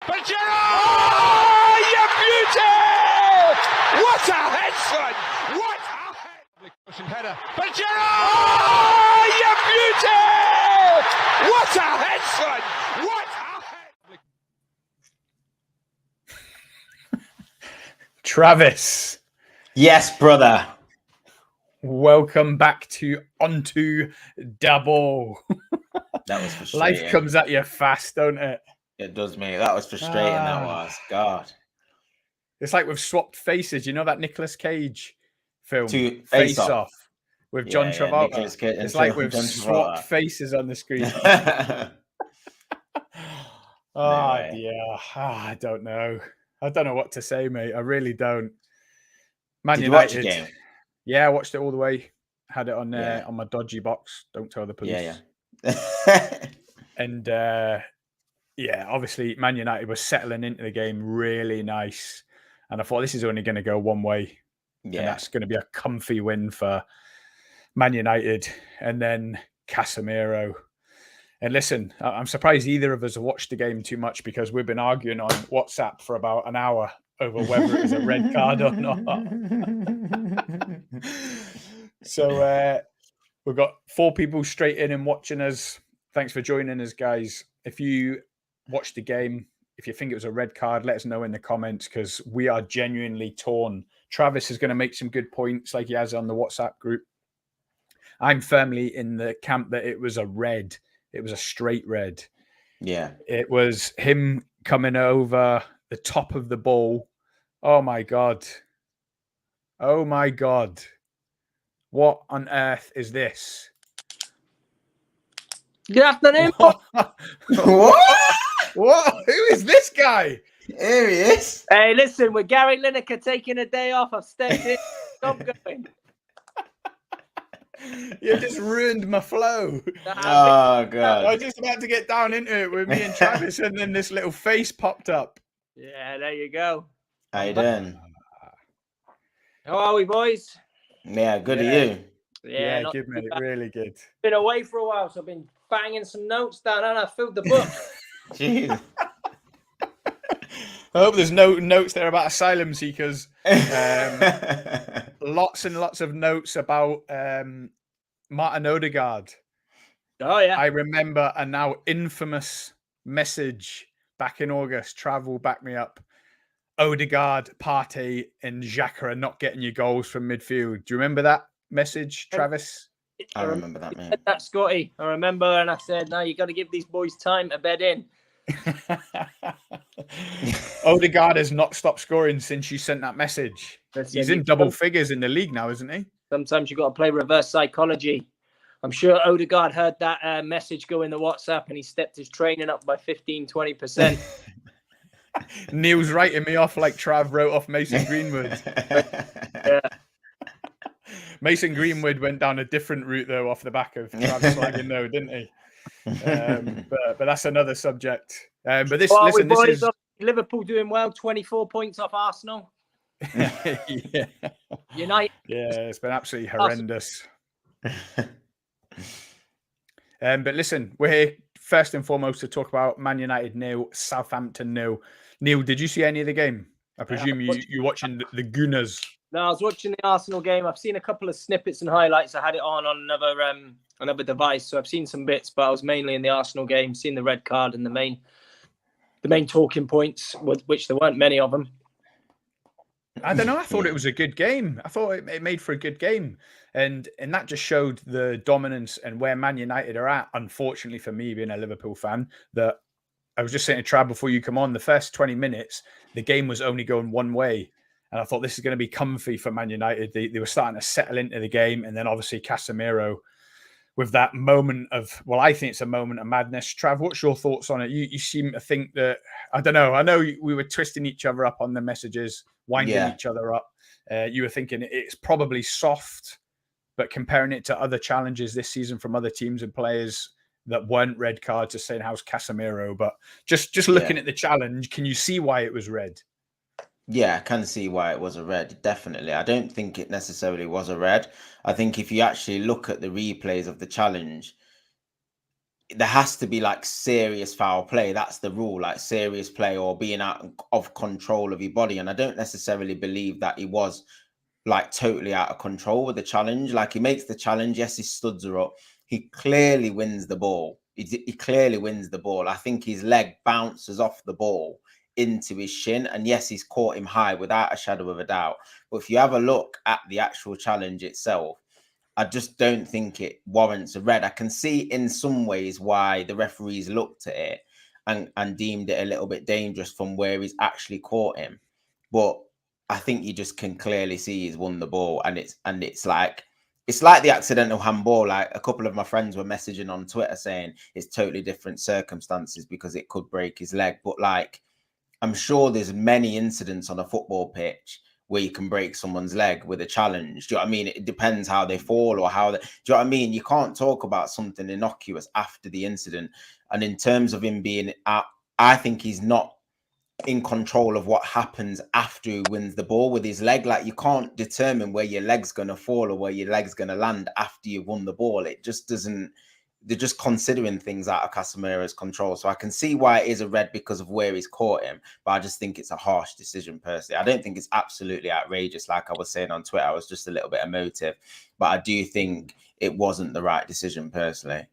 Pajero! Oh, you beauty! What a head, son! What a head! Cushion header. Pajero! Oh, you beauty! What a head, son! What a head! Travis. Yes, brother. Welcome back to Onto Double. That was frustrating. Life comes at you fast, don't it? It does, mate. That was frustrating. That was. God. It's like we've swapped faces. You know that Nicolas Cage film, To Face Off, with John Travolta? Nicolas Cage It's like we've swapped faces on the screen. I don't know. I don't know what to say, mate. I really don't. Man Did United. you watch the game? Yeah, I watched it all the way. Had it on on my dodgy box. Don't tell the police. Yeah. And obviously Man United was settling into the game really nice. And I thought this is only going to go one way. Yeah. And that's going to be a comfy win for Man United. And then CASEMIRO. And listen, I'm surprised either of us have watched the game too much because we've been arguing on WhatsApp for about an hour over whether it was a red card or not. So we've got 4 people straight in and watching us. Thanks for joining us, guys. If you watched the game, if you think it was a red card, let us know in the comments because we are genuinely torn. Travis is going to make some good points like he has on the WhatsApp group. I'm firmly in the camp that it was a red. It was a straight red. Yeah. It was him coming over the top of the ball. Oh, my God. Oh, my God. What on earth is this? Good afternoon. What? What? Who is this guy? Here he is. Hey, listen, with Gary Lineker taking a day off, I've stepped in. Stop going. You just ruined my flow. Oh, God. I was just about to get down into it with me and Travis, and then this little face popped up. Yeah, there you go. How you doing? How are we, boys? Yeah, good. Yeah. Are you? Yeah, not good, too mate. bad. Really good. Been away for a while, so I've been banging some notes down and I filled the book. Jeez. I hope there's no notes there about asylum seekers. Lots and lots of notes about Martin Odegaard. Oh, yeah. I remember a now infamous message back in August. Travel, back me up. Odegaard, Partey, and Xhaka are not getting you goals from midfield. Do you remember that message, Travis? I remember that, man. That, Scotty. I remember, and I said, no, you got to give these boys time to bed in. Odegaard has not stopped scoring since you sent that message. That's He's it. in double figures in the league now, isn't he? Sometimes you got to play reverse psychology. I'm sure Odegaard heard that message go in the WhatsApp and he stepped his training up by 15-20%. Neil's writing me off like Trav wrote off Mason Greenwood. Yeah. Mason Greenwood went down a different route, though, off the back of Trav slagging, though, didn't he? But that's another subject. But this, Well, listen, this is Liverpool doing well, 24 points off Arsenal. yeah. United. Yeah, it's been absolutely horrendous. But listen, we're here first and foremost to talk about Man United 0, Southampton 0. Neil, did you see any of the game? I presume you're watching the Gunners. No, I was watching the Arsenal game. I've seen a couple of snippets and highlights. I had it on another device, so I've seen some bits, but I was mainly in the Arsenal game, seeing the red card and the main talking points, which there weren't many of them. I don't know. I thought it was a good game. I thought it made for a good game. And that just showed the dominance and where Man United are at. Unfortunately for me, being a Liverpool fan, that I was just saying to Trav before you come on, the first 20 minutes, the game was only going one way. And I thought this is going to be comfy for Man United. They were starting to settle into the game. And then obviously CASEMIRO with that moment of, well, I think it's a moment of madness. Trav, what's your thoughts on it? You seem to think that, I don't know. I know we were twisting each other up on the messages, winding each other up. You were thinking it's probably soft, but comparing it to other challenges this season from other teams and players that weren't red cards, just saying how's CASEMIRO. But just looking at the challenge, can you see why it was red? Yeah, I can see why it was a red, definitely. I don't think it necessarily was a red. I think if you actually look at the replays of the challenge, there has to be like serious foul play. That's the rule, like serious play or being out of control of your body. And I don't necessarily believe that he was like totally out of control with the challenge. Like he makes the challenge. Yes, his studs are up. He clearly wins the ball. He clearly wins the ball. I think his leg bounces off the ball into his shin. And yes, he's caught him high without a shadow of a doubt. But if you have a look at the actual challenge itself, I just don't think it warrants a red. I can see in some ways why the referees looked at it and deemed it a little bit dangerous from where he's actually caught him. But I think you just can clearly see he's won the ball, and it's like the accidental handball. Like a couple of my friends were messaging on Twitter saying it's totally different circumstances because it could break his leg. But like, I'm sure there's many incidents on a football pitch where you can break someone's leg with a challenge. Do you know what I mean? It depends how they fall or how they, do you know what I mean? You can't talk about something innocuous after the incident. And in terms of him being out, I think he's not in control of what happens after he wins the ball with his leg. Like you can't determine where your leg's going to fall or where your leg's going to land after you've won the ball. It just doesn't, they're just considering things out of Casemiro's control. So I can see why it is a red because of where he's caught him, but I just think it's a harsh decision personally. I don't think it's absolutely outrageous. Like I was saying on Twitter, I was just a little bit emotive, but I do think it wasn't the right decision personally.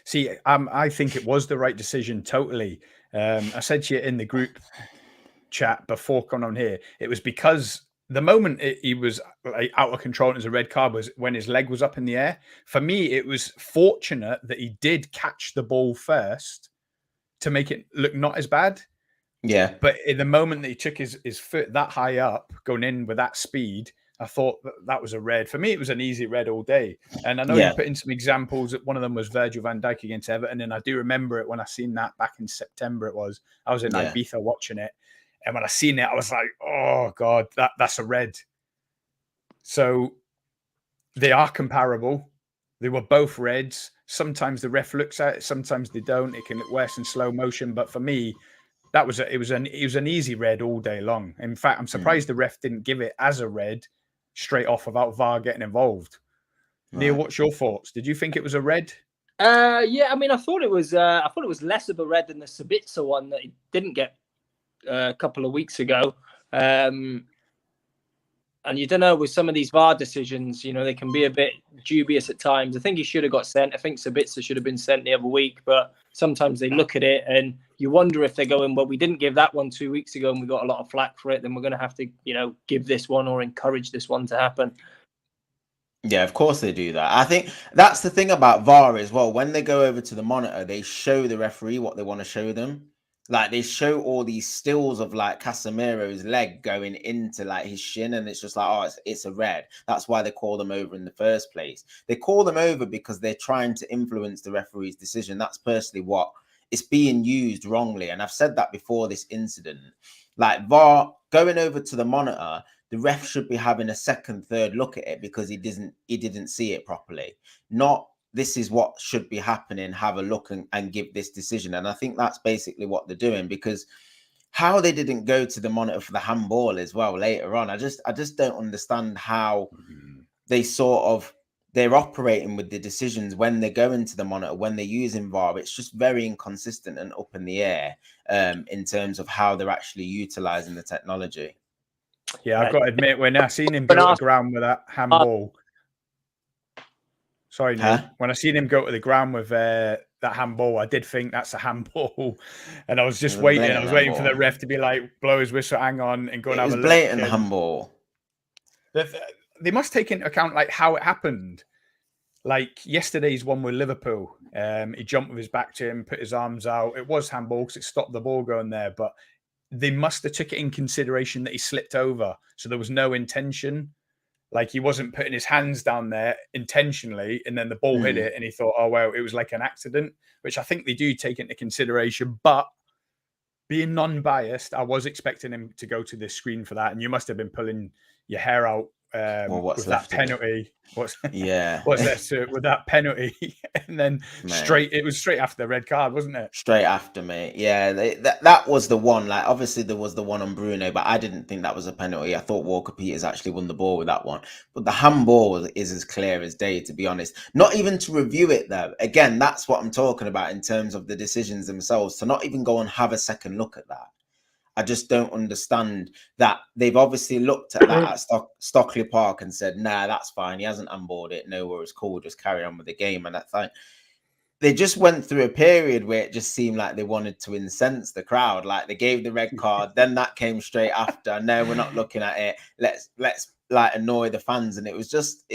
See, I think it was the right decision totally. I said to you in the group chat before coming on here, it was because the moment he was like out of control and it was a red card was when his leg was up in the air. For me, it was fortunate that he did catch the ball first to make it look not as bad. Yeah. But in the moment that he took his foot that high up, going in with that speed, I thought that was a red. For me, it was an easy red all day. And I know you put in some examples. One of them was Virgil van Dijk against Everton. And I do remember it when I seen that back in September. I was in Ibiza watching it. And when I seen it, I was like, oh, God, that's a red. So they are comparable. They were both reds. Sometimes the ref looks at it. Sometimes they don't. It can look worse in slow motion. But for me, it was an easy red all day long. In fact, I'm surprised the ref didn't give it as a red straight off without VAR getting involved. Right. Neil, what's your thoughts? Did you think it was a red? Yeah, I mean, I thought it was less of a red than the Sabitzer one that he didn't get a couple of weeks ago. And you don't know, with some of these VAR decisions, you know, they can be a bit dubious at times. I think he should have got sent. I think Sabitzer should have been sent the other week, but sometimes they look at it and you wonder if they're going, well, we didn't give that one 2 weeks ago and we got a lot of flack for it, then we're going to have to, you know, give this one or encourage this one to happen. Yeah, of course they do that. I think that's the thing about VAR as well. When they go over to the monitor, they show the referee what they want to show them. Like they show all these stills of like Casemiro's leg going into like his shin, and it's just like, oh, it's a red. That's why they call them over in the first place. They call them over because they're trying to influence the referee's decision. That's personally what it's being used wrongly. And I've said that before this incident. Like VAR going over to the monitor, the ref should be having a second, third look at it because he didn't see it properly. Not this is what should be happening, have a look and give this decision. And I think that's basically what they're doing, because how they didn't go to the monitor for the handball as well later on, I just don't understand how they're operating with the decisions when they go into the monitor, when they're using VAR. It's just very inconsistent and up in the air in terms of how they're actually utilizing the technology. Yeah, I've got to admit, when I seen him go to the ground with that handball, sorry, Neil. When I seen him go to the ground with that handball, I did think that's a handball, and I was just waiting. I was waiting for the ref to be like, blow his whistle, hang on, and go and have a look. It was blatant handball. They must take into account like how it happened. Like yesterday's one with Liverpool, he jumped with his back to him, put his arms out. It was handball because it stopped the ball going there, but they must have took it in consideration that he slipped over. So there was no intention. Like he wasn't putting his hands down there intentionally and then the ball hit it and he thought, oh, well, it was like an accident, which I think they do take into consideration. But being non-biased, I was expecting him to go to the screen for that. And you must have been pulling your hair out Or what's with left that penalty. What's Yeah. what's there with that penalty? And then Mate. it was straight after the red card, wasn't it? Straight after, mate. Yeah, that was the one. Like, obviously, there was the one on Bruno, but I didn't think that was a penalty. I thought Walker Peters actually won the ball with that one. But the handball is as clear as day, to be honest. Not even to review it, though. Again, that's what I'm talking about in terms of the decisions themselves. To not even go and have a second look at that. I just don't understand that. They've obviously looked at that at Stockley Park and said, nah, that's fine. He hasn't handballed it. No worries, cool. Just carry on with the game. And I thought they just went through a period where it just seemed like they wanted to incense the crowd. Like, they gave the red card, then that came straight after. No, we're not looking at it. Let's like annoy the fans. And it was just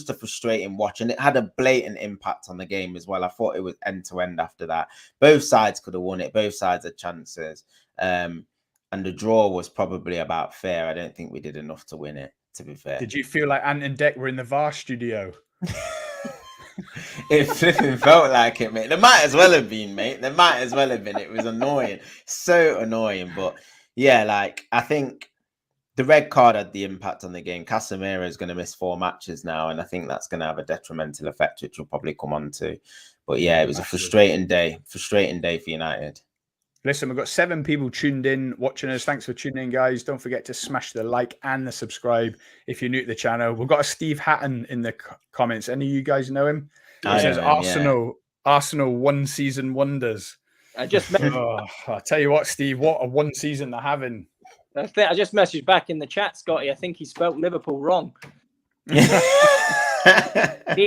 a frustrating watch. And it had a blatant impact on the game as well. I thought it was end to end after that. Both sides could have won it. Both sides had chances. And the draw was probably about fair. I don't think we did enough to win it, to be fair. Did you feel like Ant and Dec were in the VAR studio? It flipping felt like it, mate. There might as well have been, mate. There might as well have been. It was annoying. So annoying. But yeah, like, I think the red card had the impact on the game. CASEMIRO is going to miss 4 matches now, and I think that's going to have a detrimental effect, which we'll probably come on to. But yeah, it was a frustrating day for United. Listen, we've got 7 people tuned in, watching us. Thanks for tuning in, guys. Don't forget to smash the like and the subscribe if you're new to the channel. We've got a Steve Hatton in the comments. Any of you guys know him? He says Arsenal 1 season wonders. I just I'll tell you what, Steve, what a 1 season they're having. I just messaged back in the chat, Scotty. I think he spelt Liverpool wrong. He need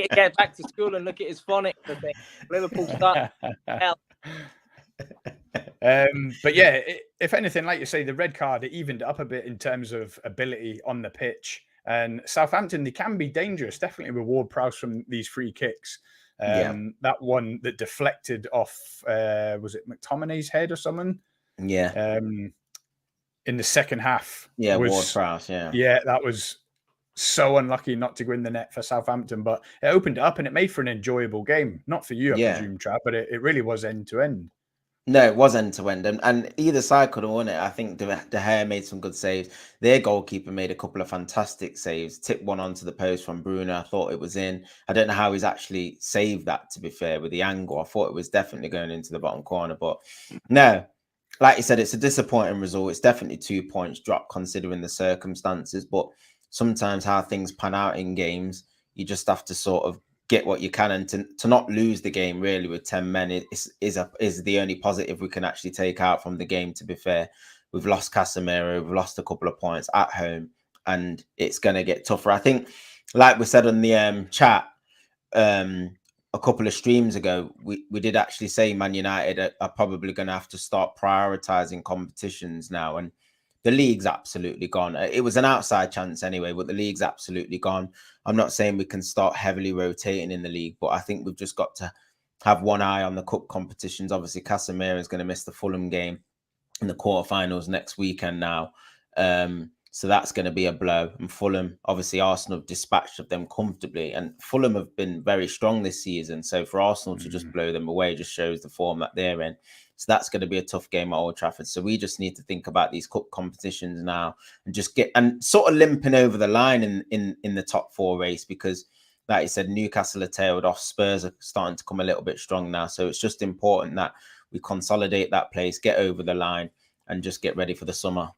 to get back to school and look at his phonics. I think Liverpool start. But yeah, if anything, like you say, the red card, it evened it up a bit in terms of ability on the pitch. And Southampton, they can be dangerous. Definitely reward Prowse from these free kicks. That one that deflected off, was it McTominay's head or something? Yeah. In the second half. Yeah, Ward Prowse, yeah. Yeah, that was so unlucky not to go in the net for Southampton, but it opened it up and it made for an enjoyable game. Not for you, I presume, Trav, but it really was end to end. No, it was end to end, and either side could have won it. I think De Gea made some good saves. Their goalkeeper made a couple of fantastic saves. Tipped one onto the post from Bruno. I thought it was in. I don't know how he's actually saved that, to be fair, with the angle. I thought it was definitely going into the bottom corner, but no. Like you said, it's a disappointing result. It's definitely 2 points dropped considering the circumstances, but sometimes how things pan out in games, you just have to sort of get what you can, and to not lose the game really with 10 men is the only positive we can actually take out from the game. To be fair, we've lost CASEMIRO, we've lost a couple of points at home, and it's going to get tougher. I think, like we said on the chat a couple of streams ago, we did actually say Man United are probably going to have to start prioritizing competitions now, and the league's absolutely gone. It was an outside chance anyway, but the league's absolutely gone. I'm not saying we can start heavily rotating in the league, but I think we've just got to have one eye on the cup competitions. Obviously, CASEMIRO is going to miss the Fulham game in the quarterfinals next weekend now. So that's going to be a blow. And Fulham, obviously, Arsenal have dispatched of them comfortably. And Fulham have been very strong this season. So for Arsenal to just blow them away just shows the form that they're in. So that's going to be a tough game at Old Trafford. So we just need to think about these cup competitions now and just get and sort of limping over the line in the top 4 race, because, like you said, Newcastle are tailed off. Spurs are starting to come a little bit strong now. So it's just important that we consolidate that place, get over the line, and just get ready for the summer.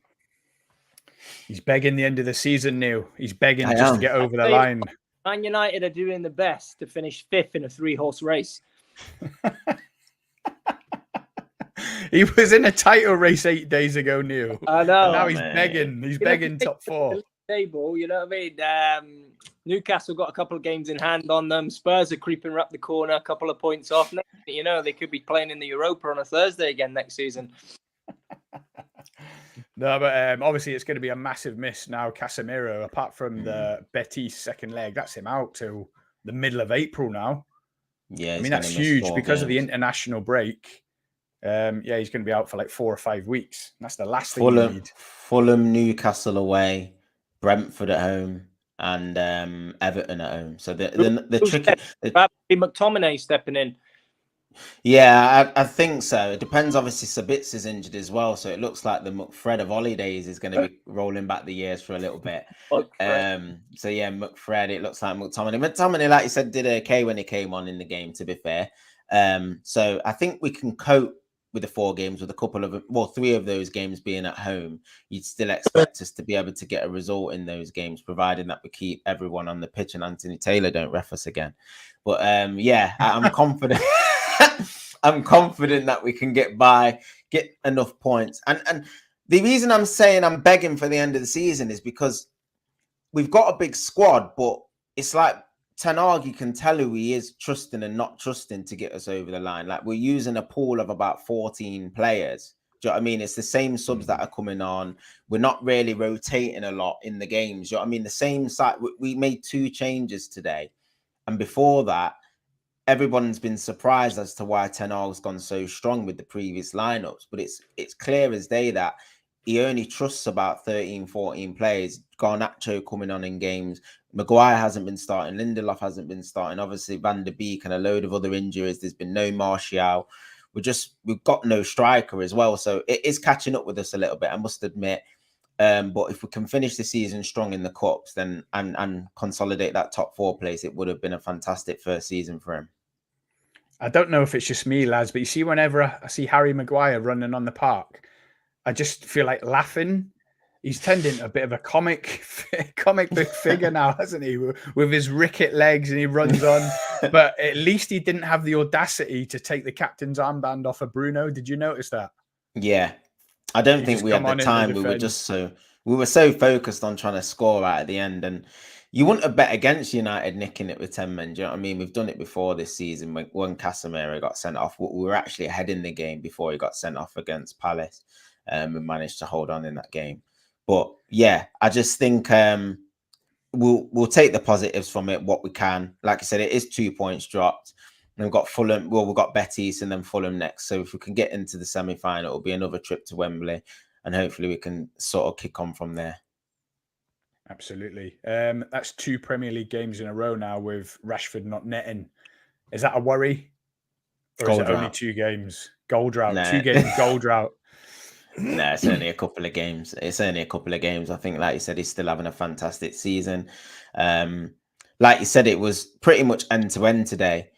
He's begging the end of the season, Neil. He's begging just to get over the line. Man United are doing the best to finish 5th in a 3-horse race. He was in a title race 8 days ago, Neil. I know. And now he's begging. He's begging top 4. Table, you know what I mean? Newcastle got a couple of games in hand on them. Spurs are creeping up the corner, a couple of points off. You know, they could be playing in the Europa on a Thursday again next season. No, but obviously it's going to be a massive miss now. CASEMIRO, apart from the Betis second leg, that's him out till the middle of April now. Yeah, I mean, that's huge because of the international break. Yeah, he's going to be out for like 4 or 5 weeks. That's the last thing you need. Fulham, Newcastle away, Brentford at home, and Everton at home. So the tricky. McTominay stepping in. Yeah, I think so. It depends. Obviously, Sabitz is injured as well, so it looks like the McFred of holidays is going to be rolling back the years for a little bit. So yeah, McFred. It looks like McTominay. McTominay, like you said, did okay when he came on in the game. To be fair, so I think we can cope with the 4 games, with a couple of 3 of those games being at home. You'd still expect us to be able to get a result in those games, providing that we keep everyone on the pitch and Anthony Taylor don't ref us again. But yeah, I'm confident. I'm confident that we can get enough points. And the reason I'm saying I'm begging for the end of the season is because we've got a big squad, but it's like Ten Hag, you can tell who he is trusting and not trusting to get us over the line. Like, we're using a pool of about 14 players. Do you know what I mean? It's the same subs that are coming on. We're not really rotating a lot in the games. Do you know what I mean? The same side. We made 2 changes today. And before that, everyone's been surprised as to why Ten Hag's gone so strong with the previous lineups. But it's clear as day that he only trusts about 13, 14 players. Garnacho coming on in games. Maguire hasn't been starting. Lindelof hasn't been starting. Obviously, Van der Beek and a load of other injuries. There's been no Martial. We've got no striker as well. So it is catching up with us a little bit, I must admit. But if we can finish the season strong in the cups, then and consolidate that top 4 place, it would have been a fantastic first season for him. I don't know if it's just me, lads, but you see, whenever I see Harry Maguire running on the park, I just feel like laughing. He's turned into a bit of a comic book figure now, hasn't he? With his ricket legs, and he runs on. But at least he didn't have the audacity to take the captain's armband off of Bruno. Did you notice that? Yeah, I don't think we had the time. We were so focused on trying to score right at the end, and you wouldn't have bet against United nicking it with 10 men. Do you know what I mean? We've done it before this season when CASEMIRO got sent off. We were actually ahead in the game before he got sent off against Palace, and managed to hold on in that game. But yeah, I just think we'll take the positives from it, what we can. Like I said, it is 2 points dropped. And we've got Fulham. Well, we've got Betis and then Fulham next. So if we can get into the semi-final, it'll be another trip to Wembley, and hopefully we can sort of kick on from there. Absolutely. That's 2 Premier League games in a row now with Rashford not netting. Is that a worry? Or is it only 2 games? Goal drought. No. 2 games, goal drought. No, it's only a couple of games. I think, like you said, he's still having a fantastic season. Like you said, it was pretty much end to end today.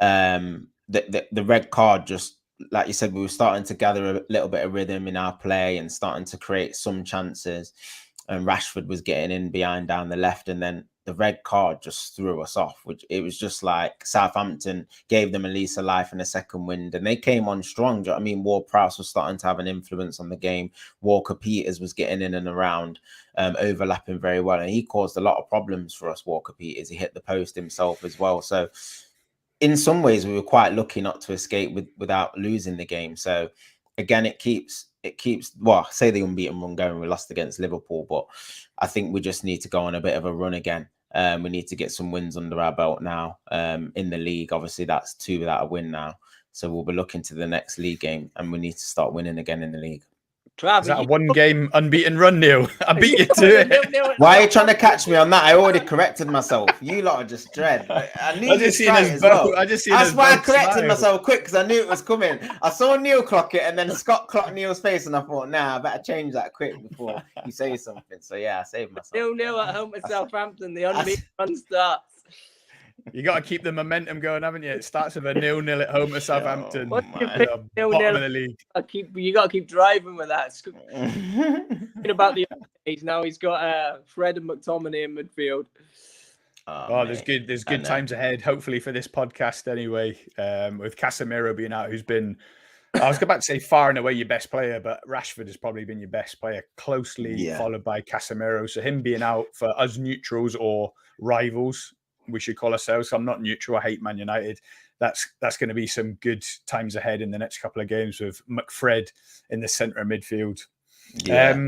The red card, just like you said, we were starting to gather a little bit of rhythm in our play and starting to create some chances. And Rashford was getting in behind down the left, and then the red card just threw us off. Which it was just like Southampton gave them a lease of life in a second wind, and they came on strong. Do you know what I mean? Ward-Prowse was starting to have an influence on the game. Walker-Peters was getting in and around, overlapping very well, and he caused a lot of problems for us. Walker-Peters, he hit the post himself as well. So in some ways, we were quite lucky not to escape without losing the game. So again, it keeps, well, say the unbeaten run going. We lost against Liverpool, but I think we just need to go on a bit of a run again. We need to get some wins under our belt now in the league. Obviously, that's 2 without a win now. So we'll be looking to the next league game, and we need to start winning again in the league. Is that a 1-game unbeaten run, Neil? I beat you to it. Why are you trying to catch me on that? I already corrected myself. You lot are just dread. I knew just seen us as well. That's why I corrected myself quick, because I knew it was coming. I saw Neil clock it, and then Scott clocked Neil's face, and I thought, nah, I better change that quick before you say something. So yeah, I saved myself. 0-0 at home at Southampton. The unbeaten run starts. You got to keep the momentum going, haven't you? It starts with a 0-0 at home at Southampton. Bottom of the league. You got to keep driving with that. About the age now, he's got Fred and McTominay in midfield. Oh, there's good times ahead. Hopefully for this podcast, anyway. With CASEMIRO being out, who's been, I was about to say far and away your best player, but Rashford has probably been your best player, closely followed by CASEMIRO. So him being out for us neutrals or rivals, we should call ourselves. I'm not neutral. I hate Man United. That's going to be some good times ahead in the next couple of games with McFred in the centre of midfield. Yeah.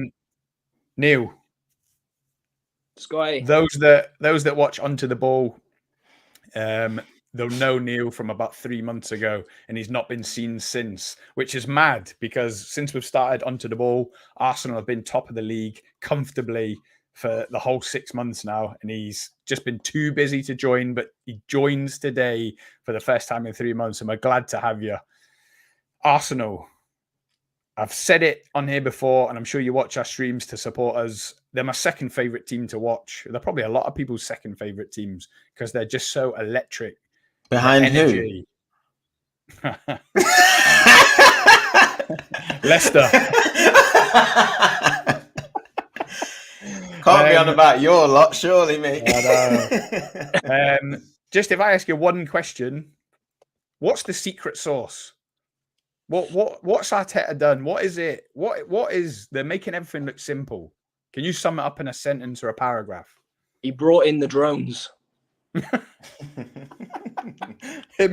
Neil, those that watch Onto the Ball, they'll know Neil from about 3 months ago, and he's not been seen since, which is mad because since we've started Onto the Ball, Arsenal have been top of the league comfortably for the whole 6 months now, and he's just been too busy to join, but he joins today for the first time in 3 months, and we're glad to have you. Arsenal, I've said it on here before, and I'm sure you watch our streams to support us. They're my second favourite team to watch. They're probably a lot of people's second favourite teams because they're just so electric. Behind who? Leicester. Can't be on about your lot, surely, mate. Just if I ask you one question, what's the secret sauce? What's Arteta done? What is it? What is they're making everything look simple? Can you sum it up in a sentence or a paragraph? He brought in the drones. Him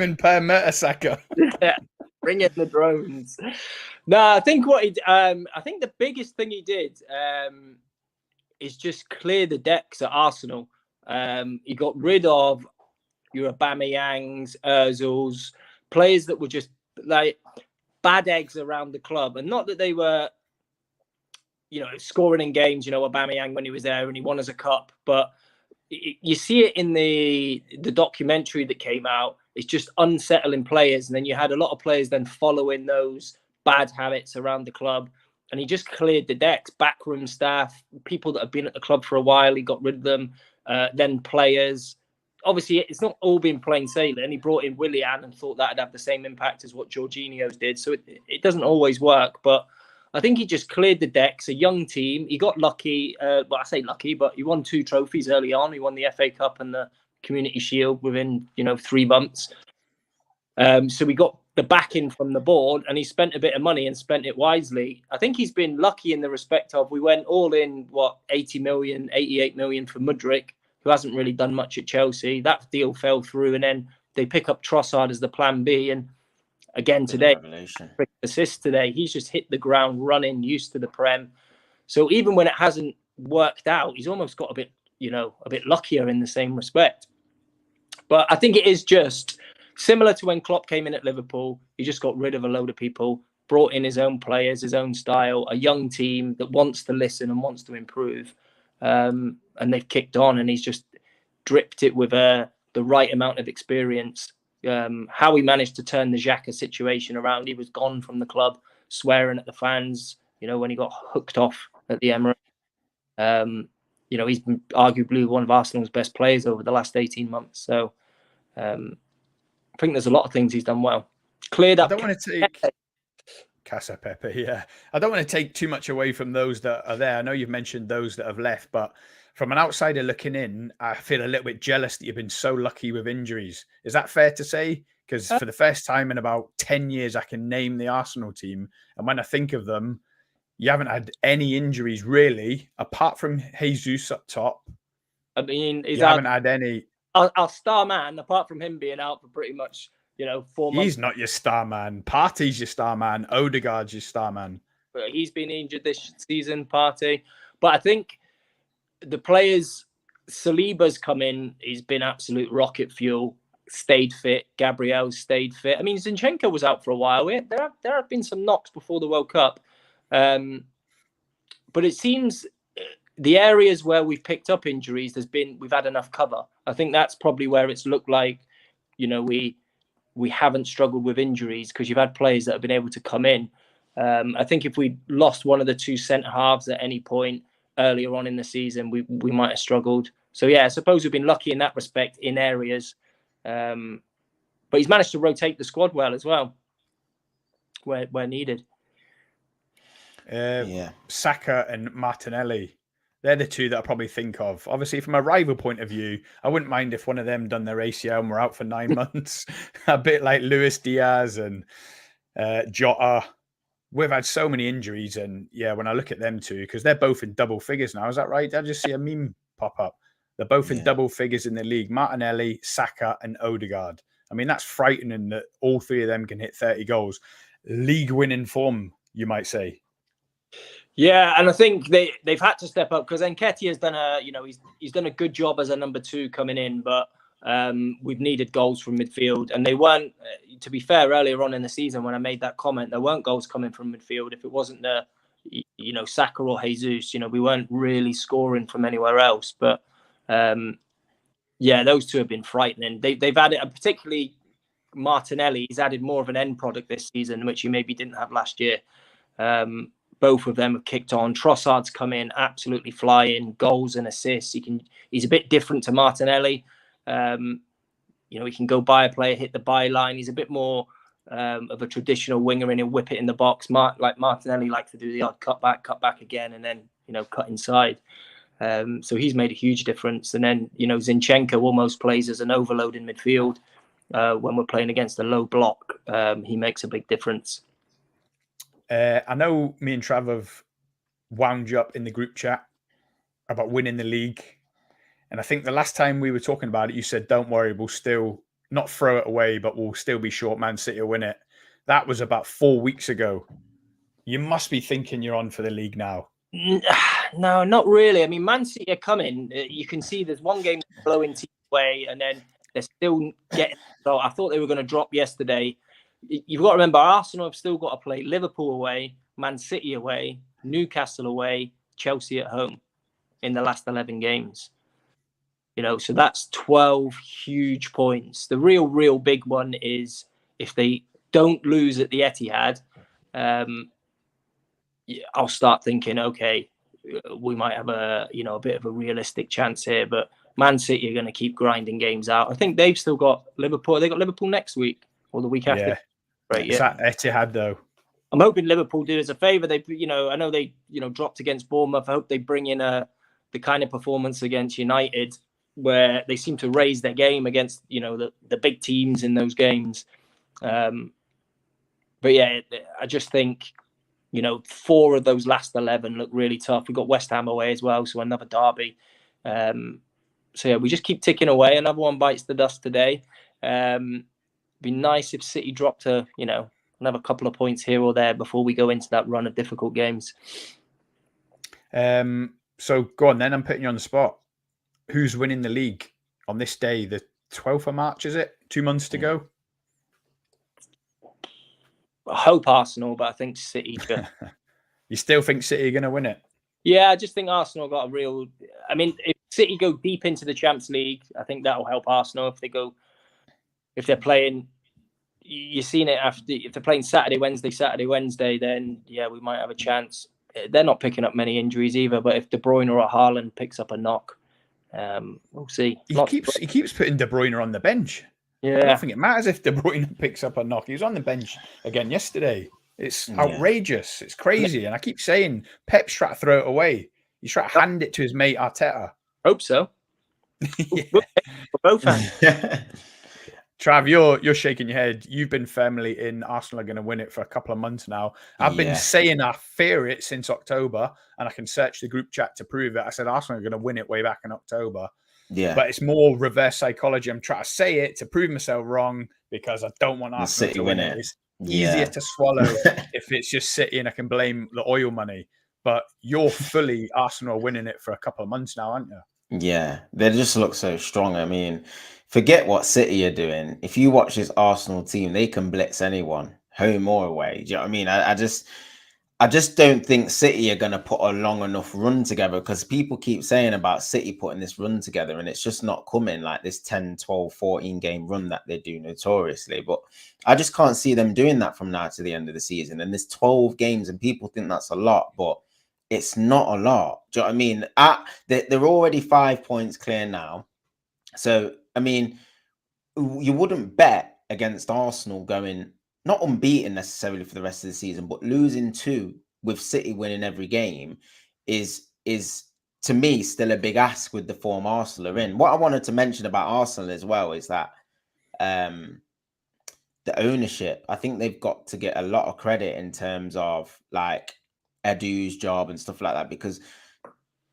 and Per Mertesacker. Yeah, bring in the drones. No, I think I think the biggest thing he did is just clear the decks at Arsenal. He got rid of your Aubameyangs, Ozils, players that were just like bad eggs around the club, and not that they were, scoring in games. Aubameyang when he was there and he won us a cup, but you see it in the documentary that came out. It's just unsettling players, and then you had a lot of players then following those bad habits around the club, and he just cleared the decks, backroom staff, people that have been at the club for a while. He got rid of them. Then players. Obviously, it's not all been plain sailing. He brought in Willian and thought that'd have the same impact as what Jorginho's did. So it doesn't always work. But I think he just cleared the decks. A young team. He got lucky. I say lucky, but he won 2 trophies early on. He won the FA Cup and the Community Shield within 3 months. So we got the backing from the board, and he spent a bit of money and spent it wisely. I think he's been lucky in the respect of we went all in 80 million, 88 million for Mudryk, who hasn't really done much at Chelsea. That deal fell through, and then they pick up Trossard as the plan B. And again today, assist today, he's just hit the ground running, used to the Prem. So even when it hasn't worked out, he's almost got a bit luckier in the same respect. But I think it is just similar to when Klopp came in at Liverpool. He just got rid of a load of people, brought in his own players, his own style, a young team that wants to listen and wants to improve. And they've kicked on, and he's just dripped it with the right amount of experience. How he managed to turn the Xhaka situation around. He was gone from the club, swearing at the fans, when he got hooked off at the Emirates. He's been arguably one of Arsenal's best players over the last 18 months. So I think there's a lot of things he's done well. Cleared up. I don't want to take Casa Pepe, yeah. I don't want to take too much away from those that are there. I know you've mentioned those that have left, but from an outsider looking in, I feel a little bit jealous that you've been so lucky with injuries. Is that fair to say? Because for the first time in about 10 years, I can name the Arsenal team. And when I think of them, you haven't had any injuries really, apart from Jesus up top. I mean, you haven't had any. Our star man, apart from him being out for pretty much 4 months. He's not your star man. Partey's your star man. Odegaard's your star man. But he's been injured this season, Partey. But I think the players, Saliba's come in. He's been absolute rocket fuel. Stayed fit. Gabriel's stayed fit. I mean, Zinchenko was out for a while. There have been some knocks before the World Cup. But it seems the areas where we've picked up injuries, we've had enough cover. I think that's probably where it's looked like, we haven't struggled with injuries because you've had players that have been able to come in. I think if we lost one of the 2 centre halves at any point earlier on in the season, we might have struggled. So yeah, I suppose we've been lucky in that respect in areas. But he's managed to rotate the squad well as well, where needed. Saka and Martinelli, they're the 2 that I probably think of. Obviously, from a rival point of view, I wouldn't mind if one of them done their ACL and were out for 9 months. A bit like Luis Diaz and Jota. We've had so many injuries, and yeah, when I look at them 2, because they're both in double figures now. Is that right? Did I just see a meme pop up? They're both in double figures in the league. Martinelli, Saka, and Odegaard. I mean, that's frightening that all 3 of them can hit 30 goals. League-winning form, you might say. Yeah, and I think they've had to step up because Nketiah has done he's done a good job as a number 2 coming in, but we've needed goals from midfield, and they weren't. To be fair, earlier on in the season when I made that comment, there weren't goals coming from midfield. If it wasn't Saka or Jesus. We weren't really scoring from anywhere else. But those two have been frightening. They've added, particularly Martinelli, he's added more of an end product this season, which he maybe didn't have last year. Both of them have kicked on. Trossard's come in absolutely flying, goals and assists. He's a bit different to Martinelli. He can go by a player, hit the byline. He's a bit more of a traditional winger, and he'll whip it in the box. Like Martinelli likes to do the odd cut back again, and then cut inside. So he's made a huge difference. And then Zinchenko almost plays as an overload in midfield when we're playing against a low block. He makes a big difference. I know me and Trav have wound you up in the group chat about winning the league. And I think the last time we were talking about it, you said, don't worry, we'll still not throw it away, but we'll still be short. Man City will win it. That was about 4 weeks ago. You must be thinking you're on for the league now. No, not really. I mean, Man City are coming. You can see there's one game blowing teams away, and then they're still getting. So I thought they were going to drop yesterday. You've got to remember, Arsenal have still got to play Liverpool away, Man City away, Newcastle away, Chelsea at home in the last 11 games. So that's 12 huge points. The real big one is if they don't lose at the Etihad, I'll start thinking, okay, we might have a bit of a realistic chance here. But Man City are going to keep grinding games out. I think they've still got Liverpool. They got Liverpool next week or the week after. Yeah. Right, it's at Etihad though. I'm hoping Liverpool do us a favour. They, I know they, dropped against Bournemouth. I hope they bring in the kind of performance against United where they seem to raise their game against, the big teams in those games. But yeah, I just think, 4 of those last 11 look really tough. We've got West Ham away as well, so another derby. So yeah, we just keep ticking away. Another one bites the dust today. Be nice if City dropped another couple of points here or there before we go into that run of difficult games. So go on then. I'm putting you on the spot. Who's winning the league on this day, the 12th of March, is it? 2 months to go? I hope Arsenal, but I think City. You still think City are going to win it? Yeah, I just think Arsenal got a real... I mean, if City go deep into the Champions League, I think that'll help Arsenal. If they're playing... You've seen it if they're playing Saturday, Wednesday, then yeah, we might have a chance. They're not picking up many injuries either, but if De Bruyne or Haaland picks up a knock, we'll see. He keeps putting De Bruyne on the bench. Yeah. I don't think it matters if De Bruyne picks up a knock. He was on the bench again yesterday. It's outrageous. It's crazy. And I keep saying Pep's trying to throw it away. He's trying to hand it to his mate Arteta. Hope so. Yeah. We're both fans. Trav, you're shaking your head. You've been firmly in Arsenal are going to win it for a couple of months now. I've been saying I fear it since October, and I can search the group chat to prove it. I said Arsenal are going to win it way back in October. Yeah. But it's more reverse psychology. I'm trying to say it to prove myself wrong because I don't want Arsenal to win it. It's easier to swallow if it's just City and I can blame the oil money. But you're fully Arsenal winning it for a couple of months now, aren't you? Yeah, they just look so strong. I mean, forget what City are doing. If you watch this Arsenal team, they can blitz anyone, home or away. Do you know what I mean? I just don't think City are going to put a long enough run together because people keep saying about City putting this run together and it's just not coming like this 10, 12, 14 game run that they do notoriously. But I just can't see them doing that from now to the end of the season. And there's 12 games and people think that's a lot, but it's not a lot. Do you know what I mean? They're already 5 points clear now. So, I mean, you wouldn't bet against Arsenal going not unbeaten necessarily for the rest of the season, but losing 2 with City winning every game is to me still a big ask with the form Arsenal are in. What I wanted to mention about Arsenal as well is that the ownership, I think they've got to get a lot of credit in terms of like Edu's job and stuff like that, because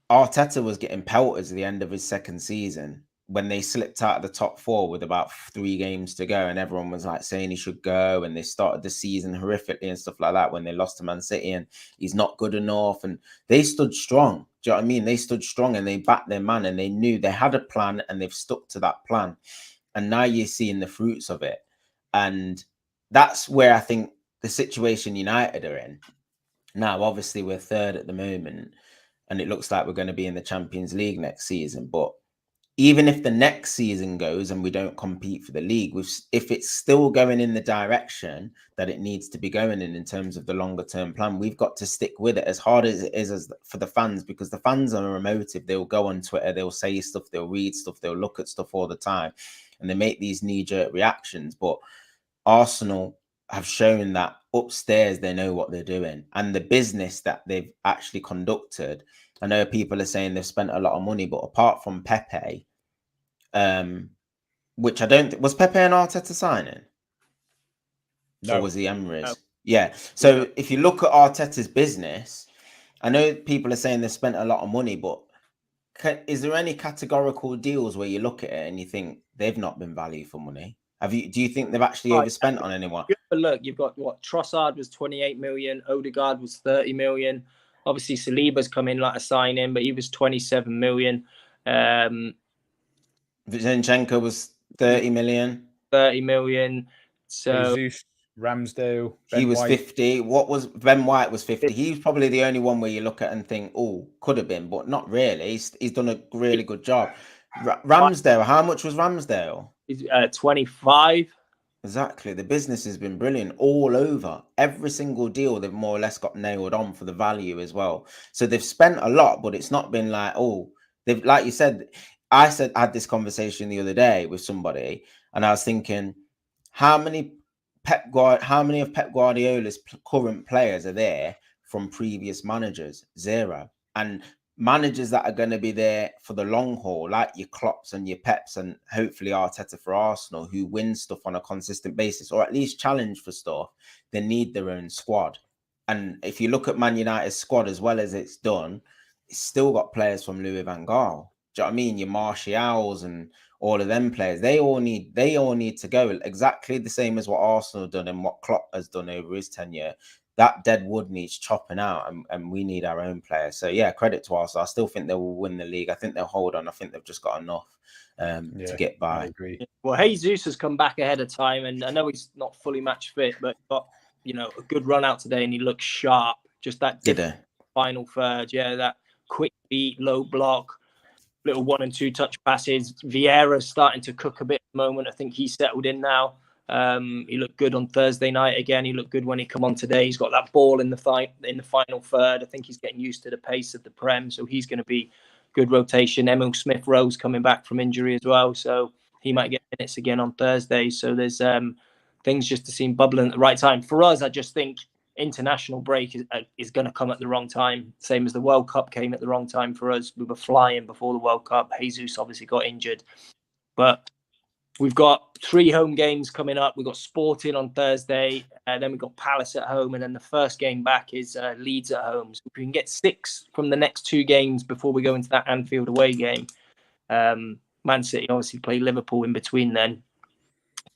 Arteta was getting pelted at the end of his second season when they slipped out of the top 4 with about 3 games to go, and everyone was like saying he should go, and they started the season horrifically and stuff like that when they lost to Man City and he's not good enough, and they stood strong. Do you know what I mean? They stood strong and they backed their man and they knew they had a plan and they've stuck to that plan, and now you're seeing the fruits of it. And that's where I think the situation United are in. Now, obviously, we're third at the moment, and it looks like we're going to be in the Champions League next season. But even if the next season goes and we don't compete for the league, if it's still going in the direction that it needs to be going in terms of the longer term plan, we've got to stick with it as hard as it is for the fans, because the fans are emotive. They'll go on Twitter, they'll say stuff, they'll read stuff, they'll look at stuff all the time, and they make these knee-jerk reactions. But Arsenal have shown that upstairs they know what they're doing, and the business that they've actually conducted. I know people are saying they've spent a lot of money, but apart from Pepe, which I don't think was Pepe and Arteta signing, or was he Emery's? No. Yeah. So if you look at Arteta's business, I know people are saying they've spent a lot of money, but is there any categorical deals where you look at it and you think they've not been value for money? Do you think they've actually overspent on anyone? Look, you've got what Trossard was 28 million, Odegaard was 30 million. Obviously, Saliba's come in like a sign-in, but he was 27 million. Zinchenko was 30 million. 30 million. So Jesus, Ramsdale, he was White. 50. What was Ben White was 50. He's probably the only one where you look at and think, oh, could have been, but not really. He's done a really good job. Ramsdale, how much was Ramsdale? He's 25. Exactly. The business has been brilliant all over. Every single deal they've more or less got nailed on for the value as well. So they've spent a lot, but it's not been like, oh, they've, like you said, I had this conversation the other day with somebody, and I was thinking, how many of Pep Guardiola's current players are there from previous managers? Zero. And managers that are going to be there for the long haul, like your Klopps and your Peps, and hopefully Arteta for Arsenal, who win stuff on a consistent basis, or at least challenge for stuff, they need their own squad. And if you look at Man United's squad, as well as it's done, it's still got players from Louis van Gaal. Do you know what I mean? Your Martials and all of them players, they all need to go exactly the same as what Arsenal done and what Klopp has done over his tenure. That dead wood needs chopping out, and we need our own players. So yeah, credit to Arsenal. I still think they will win the league. I think they'll hold on. I think they've just got enough to get by. I agree. Well, Jesus has come back ahead of time, and I know he's not fully match fit, but got a good run out today, and he looks sharp. Just that final third, that quick beat, low block, little 1 and 2 touch passes. Vieira's starting to cook a bit at the moment. I think he's settled in now. He looked good on Thursday night again. He looked good when he come on today. He's got that ball in the final third. I think he's getting used to the pace of the Prem, so he's going to be good rotation. Emil Smith-Rowe's coming back from injury as well, so he might get minutes again on Thursday. So there's things just to seem bubbling at the right time. For us, I just think international break is going to come at the wrong time, same as the World Cup came at the wrong time for us. We were flying before the World Cup. Jesus obviously got injured, but we've got 3 home games coming up. We've got Sporting on Thursday, and then we've got Palace at home, and then the first game back is Leeds at home. So if we can get 6 from the next 2 games before we go into that Anfield away game, Man City obviously play Liverpool in between then.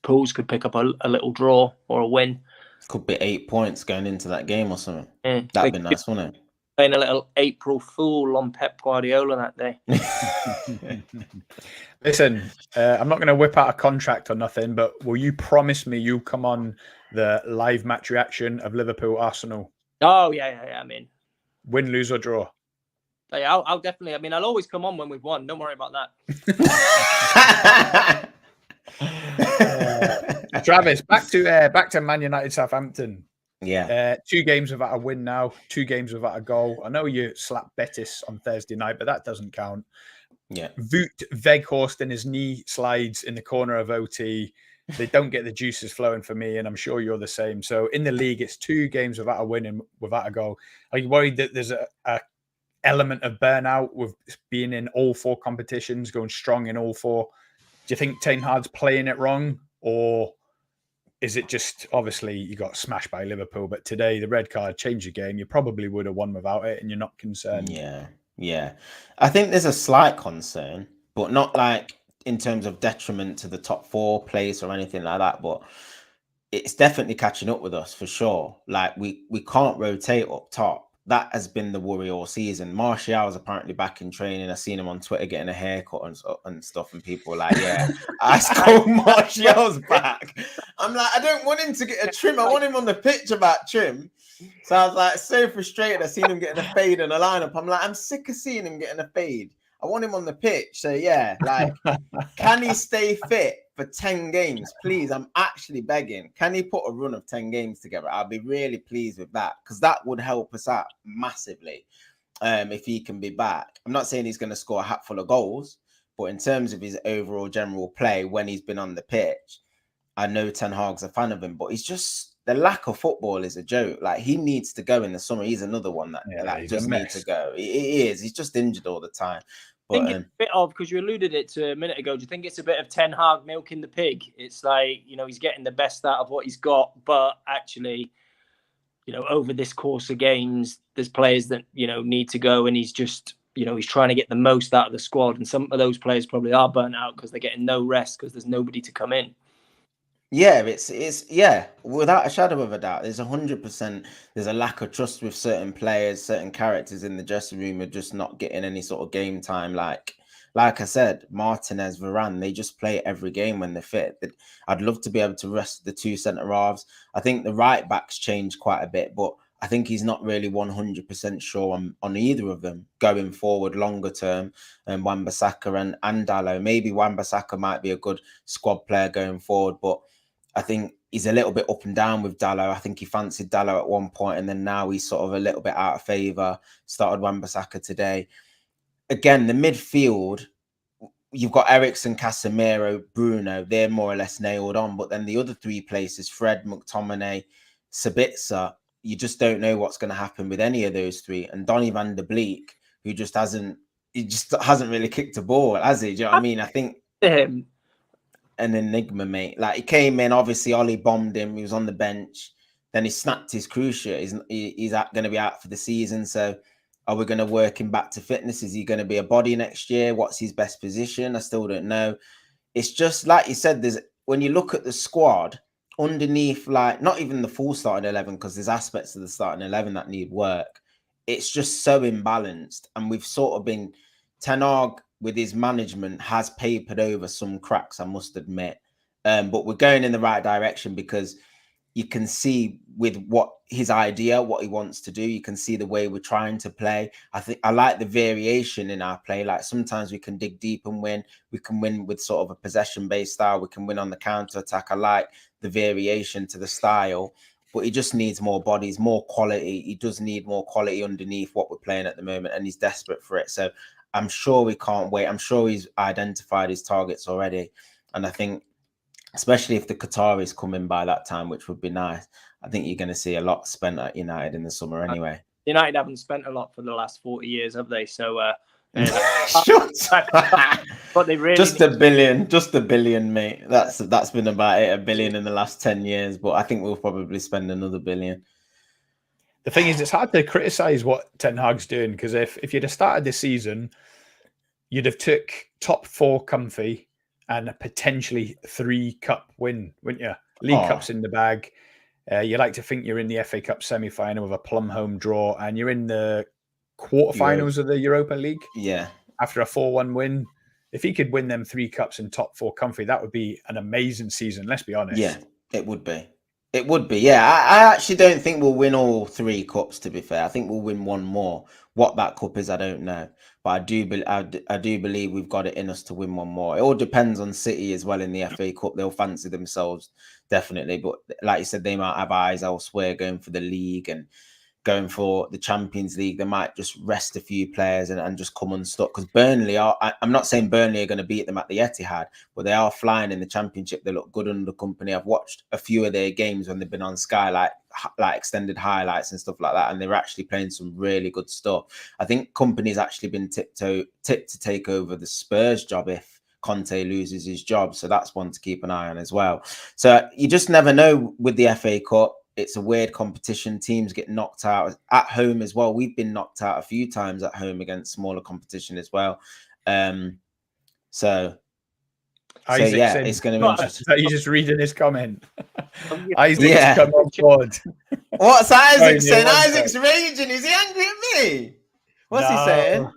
Pools could pick up a little draw or a win. Could be 8 points going into that game or something. Yeah, that'd be nice, wouldn't it? Playing a little April Fool on Pep Guardiola that day. Listen, I'm not going to whip out a contract or nothing, but will you promise me you'll come on the live match reaction of Liverpool Arsenal? Oh yeah. I mean, win, lose or draw. Yeah, I'll definitely. I mean, I'll always come on when we've won. Don't worry about that. Travis, back to Man United Southampton. Yeah. 2 games without a win now, 2 games without a goal. I know you slapped Betis on Thursday night, but that doesn't count. Yeah. Wout Weghorst and his knee slides in the corner of OT. They don't get the juices flowing for me, and I'm sure you're the same. So in the league, it's 2 games without a win and without a goal. Are you worried that there's a element of burnout with being in all 4 competitions, going strong in all 4? Do you think Ten Hag's playing it wrong, or is it just obviously you got smashed by Liverpool, but today the red card changed the game? You probably would have won without it, and you're not concerned. Yeah. I think there's a slight concern, but not like in terms of detriment to the top 4 place or anything like that. But it's definitely catching up with us for sure. Like we can't rotate up top. that has been the worry all season. Martial's apparently back in training. I've seen him on Twitter getting a haircut and stuff, and people were like, yeah, ice cold Martial's back. I'm like, I don't want him to get a trim. I want him on the pitch about trim. So I was like, so frustrated. I seen him getting a fade in a lineup. I'm like, I'm sick of seeing him getting a fade. I want him on the pitch. So yeah, like, can he stay fit for 10 games? Please, I'm actually begging. Can he put a run of 10 games together? I'll be really pleased with that, because that would help us out massively if he can be back. I'm not saying he's going to score a hatful of goals, but in terms of his overall general play when he's been on the pitch, I know Ten Hag's a fan of him, but he's just, the lack of football is a joke. Like, he needs to go in the summer. He's another one that just needs to go. He is. He's just injured all the time. But, I think it's a bit of, because you alluded it to a minute ago, do you think it's a bit of Ten Hag milking the pig? It's like, you know, he's getting the best out of what he's got, but actually, you know, over this course of games, there's players that, you know, need to go, and he's just, you know, he's trying to get the most out of the squad. And some of those players probably are burnt out because they're getting no rest because there's nobody to come in. yeah, it's yeah, without a shadow of a doubt, there's 100%. There's a lack of trust with certain players, certain characters in the dressing room are just not getting any sort of game time. Like I said, Martinez, Varane, they just play every game when they're fit. I'd love to be able to rest the two centre halves. I think the right backs changed quite a bit, but I think he's not really 100% sure on either of them going forward longer term. And Wan-Bissaka and Dalot. Maybe Wan-Bissaka might be a good squad player going forward, but I think he's a little bit up and down with Dalot. I think he fancied Dalot at one point, and then now he's sort of a little bit out of favour. Started Wan-Bissaka today. Again, the midfield, you've got Eriksen, Casemiro, Bruno. They're more or less nailed on. But then the other three places, Fred, McTominay, Sabitzer, you just don't know what's going to happen with any of those three. And Donny van der Beek, who just hasn't really kicked a ball, has he? Do you know what I mean? I think Him. An enigma, mate. Like, he came in, obviously Ollie bombed him, he was on the bench, then he snapped his cruciate. He's going to be out for the season. So are we going to work him back to fitness? Is he going to be a body next year? What's his best position? I still don't know. It's just like you said, there's, when you look at the squad underneath, like, not even the full starting 11, because there's aspects of the starting 11 that need work. It's just so imbalanced, and we've sort of been, Ten Hag with his management has papered over some cracks, I must admit. But we're going in the right direction, because you can see with what his idea, what he wants to do, you can see the way we're trying to play. I think I like the variation in our play. Like, sometimes we can dig deep and win. We can win with sort of a possession-based style. We can win on the counter-attack. I like the variation to the style, but he just needs more bodies, more quality. He does need more quality underneath what we're playing at the moment, and he's desperate for it. So I'm sure we can't wait. I'm sure he's identified his targets already. And I think, especially if the Qataris come in by that time, which would be nice, I think you're going to see a lot spent at United in the summer anyway. United haven't spent a lot for the last 40 years, have they? So, but they really just a billion, mate. That's been about it, $1 billion in the last 10 years. But I think we'll probably spend another $1 billion. The thing is, it's hard to criticize what Ten Hag's doing, because if you'd have started this season, you'd have took top 4 comfy and a potentially 3 cup win, wouldn't you? League Cup's in the bag. You like to think you're in the FA Cup semi-final with a plum home draw, and you're in the quarterfinals of the Europa League. Yeah. After a 4-1 win. If he could win them 3 cups in top 4 comfy, that would be an amazing season, let's be honest. Yeah, it would be. It would be, yeah. I actually don't think we'll win all 3 cups, to be fair. I think we'll win one more. What that cup is, I don't know. But I do believe we've got it in us to win one more. It all depends on City as well in the FA Cup. They'll fancy themselves, definitely. But like you said, they might have eyes elsewhere going for the league and going for the Champions League. They might just rest a few players and just come unstuck. Because Burnley I'm not saying Burnley are going to beat them at the Etihad, but they are flying in the Championship. They look good under company. I've watched a few of their games when they've been on Sky, like extended highlights and stuff like that, and they're actually playing some really good stuff. I think company's actually been tipped to take over the Spurs job if Conte loses his job. So that's one to keep an eye on as well. So you just never know with the FA Cup. It's a weird competition. Teams get knocked out at home as well. We've been knocked out a few times at home against smaller competition as well. So Isaac's yeah, in. it's going to be interesting. Are you just reading his comment? Yeah. Isaac's come on board. What's Isaac saying? Neil, Isaac's raging. Is he angry at me? What's he No. saying?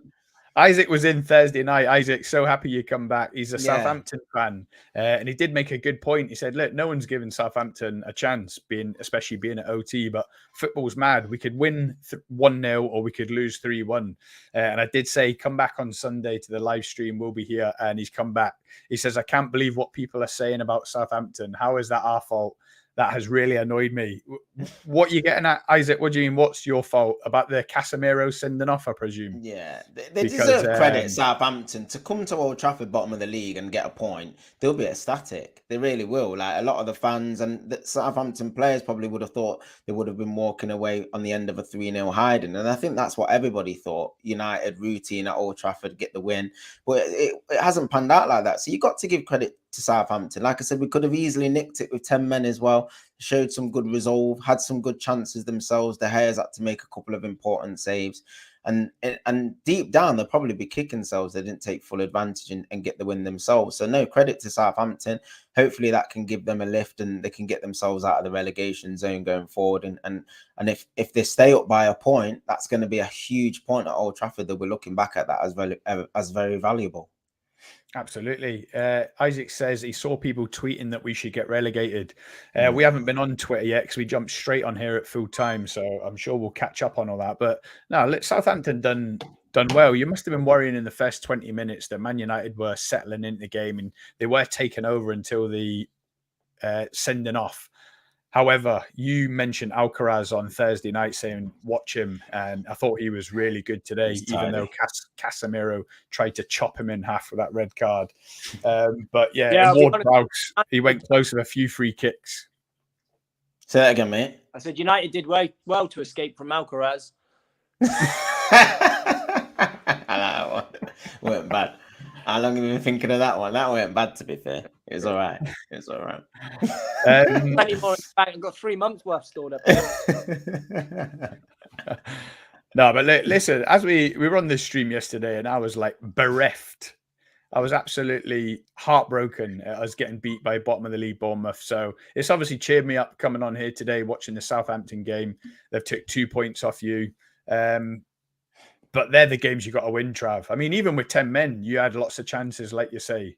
Isaac was in Thursday night. Isaac, so happy you come back. He's a Yeah. Southampton fan, and he did make a good point. He said, "Look, no one's given Southampton a chance, especially being at OT. But football's mad. We could win 1-0 or we could lose 3-1." And I did say, "Come back on Sunday to the live stream. We'll be here." And he's come back. He says, "I can't believe what people are saying about Southampton. How is that our fault? That has really annoyed me." What are you getting at, Isaac? What do you mean? What's your fault about the CASEMIRO sending off, I presume? Yeah, they deserve credit, Southampton, to come to Old Trafford, bottom of the league, and get a point. They'll be ecstatic. They really will. Like, a lot of the fans and the Southampton players probably would have thought they would have been walking away on the end of a 3-0 hiding. And I think that's what everybody thought. United routine at Old Trafford, get the win. But it hasn't panned out like that. So you got to give credit to Southampton. Like I said, we could have easily nicked it with 10 men as well. Showed some good resolve, had some good chances themselves. The Hares had to make a couple of important saves. And deep down, they'll probably be kicking themselves. They didn't take full advantage and get the win themselves. So no, credit to Southampton. Hopefully that can give them a lift and they can get themselves out of the relegation zone going forward. And if they stay up by a point, that's going to be a huge point at Old Trafford that we're looking back at that as very valuable. Absolutely. Isaac says he saw people tweeting that we should get relegated. We haven't been on Twitter yet because we jumped straight on here at full time. So I'm sure we'll catch up on all that. But no, Southampton done well. You must have been worrying in the first 20 minutes that Man United were settling into the game and they were taken over until the sending off. However, you mentioned Alcaraz on Thursday night saying, watch him. And I thought he was really good today, even though CASEMIRO tried to chop him in half with that red card. But Ward-Prowse, he went close with a few free kicks. Say that again, mate. I said United did well to escape from Alcaraz. I like that one. Weren't bad. How long have you been thinking of that one? That weren't bad, to be fair. It was all right. It was all right. Plenty more. I've got 3 months worth stored up. No, but listen, as we were on this stream yesterday and I was like bereft. I was absolutely heartbroken at us getting beat by bottom of the league Bournemouth. So it's obviously cheered me up coming on here today, watching the Southampton game. They've took 2 points off you. But they're the games you got to win, Trav. I mean, even with 10 men, you had lots of chances, like you say.